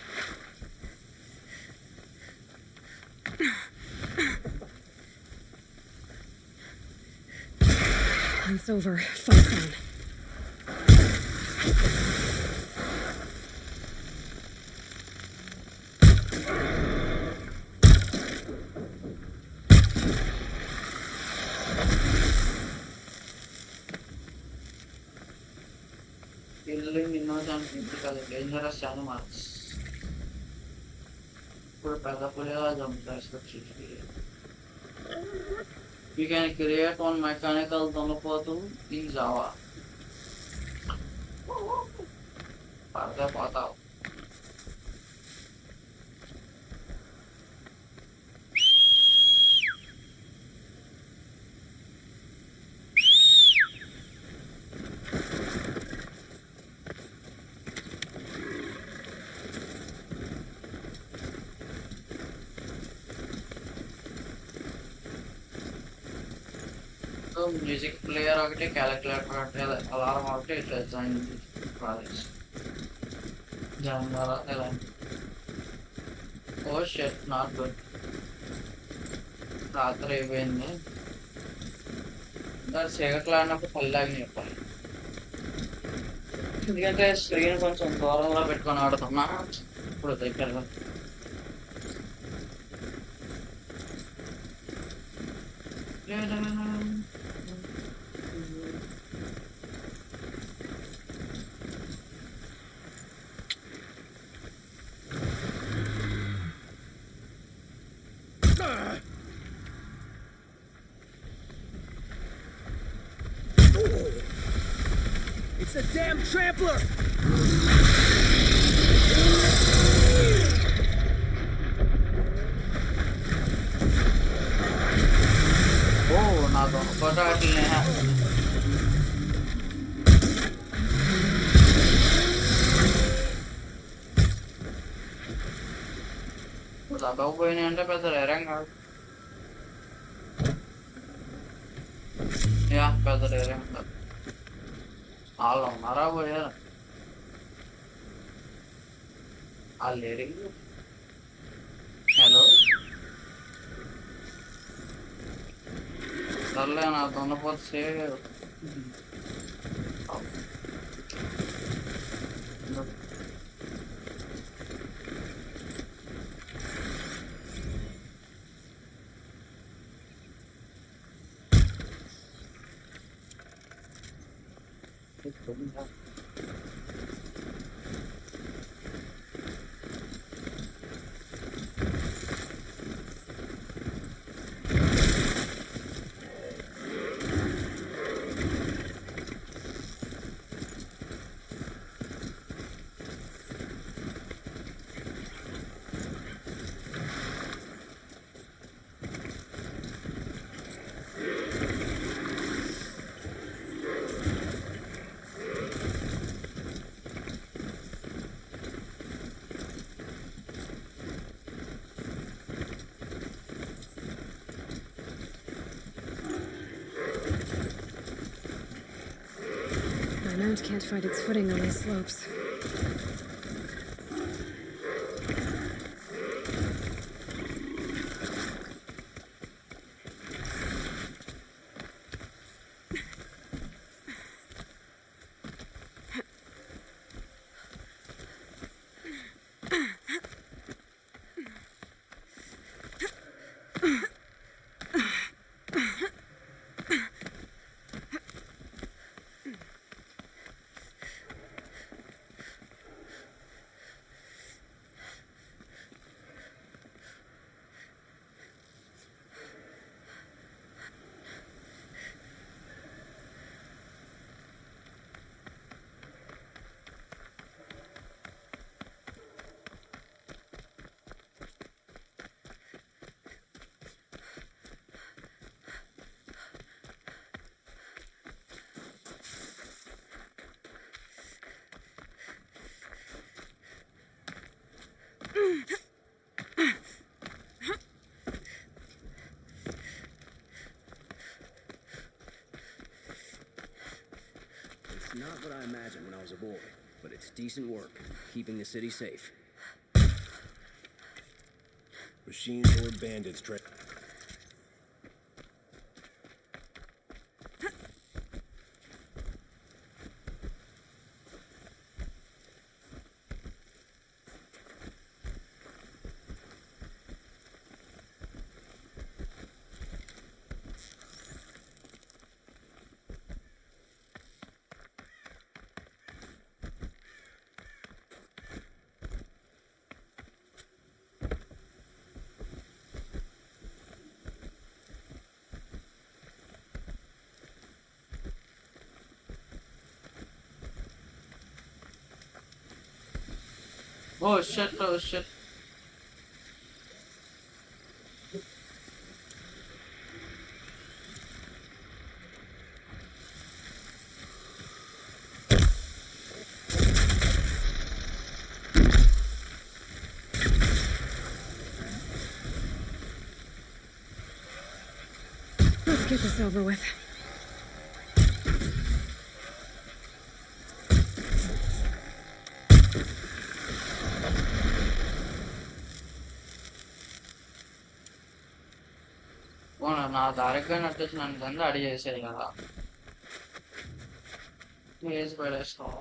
It's over. Fight's on. Killing innocent people dangerous animals. ఇప్పుడు పెద్ద పులిగా చంపేస్తారు We can create one mechanical దొంగపోతూ in Java. పడితే పోతావు మ్యూజిక్ ప్లేయర్ ఒకటి క్యాలిక్యులేటర్ ఒకటి అలారం ఒకటి ఇట్లా జాయిన్ కాలేజ్ జాయిన్ ఎలా ఓ షెట్ నాట్ గుడ్ రాత్రి అయిపోయింది చీకట్లు ఆడినప్పుడు పల్లాగి చెప్పాలి ఎందుకంటే స్క్రీన్ కొంచెం దూరంలో పెట్టుకొని ఆడుతున్నా ఇప్పుడు దగ్గరగా It's a damn trampler! दोनों फोटो हट लिए हैं Udah gue ini anda pada lereng kan? Ya pada lereng. Alam marah gue ya. Lereng. Hello. Terle na dono pot se. My mount can't find its footing on these slopes. It's not what I imagined when I was a boy, but it's decent work, keeping the city safe. Machines or bandits try. Oh shit, oh shit. Let's get this over with. నా దారిగా నట్టేసి నన్ను కింద అడిగి చేసేది కదా వేసి పడేస్తాం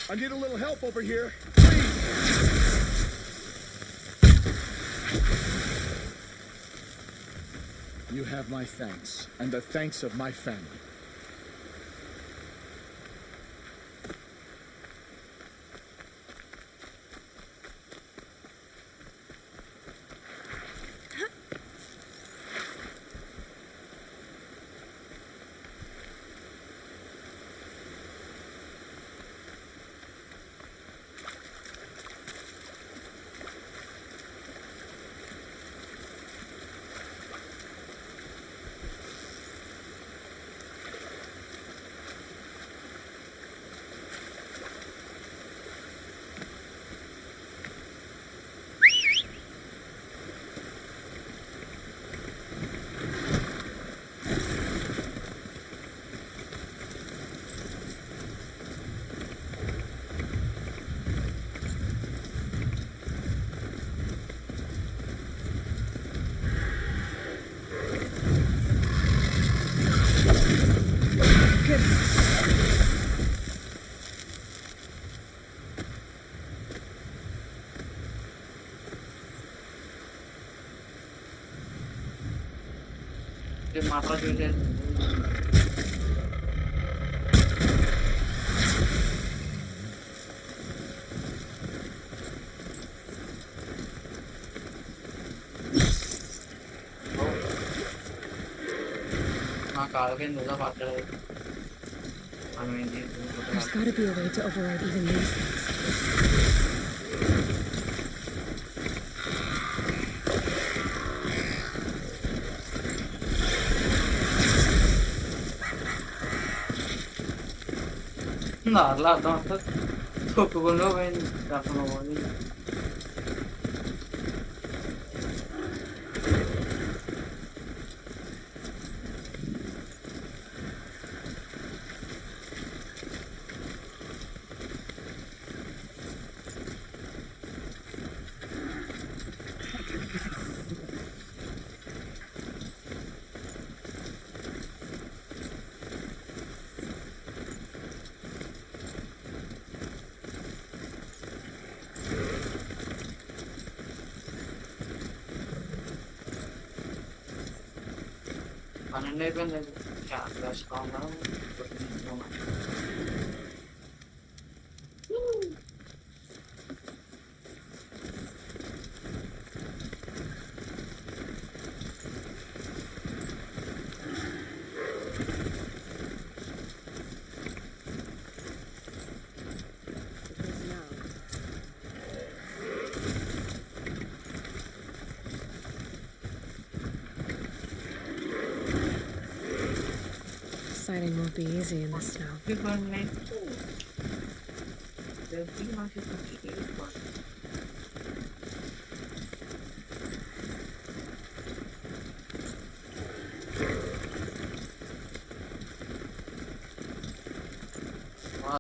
I need a little help over here. You have my thanks, and the thanks of my family. Matra juga. There's gotta be a way to override even these things. No, la no, dopo quello che sono buoni. And even the cat that's gone down. Sighting won't be easy in the snow.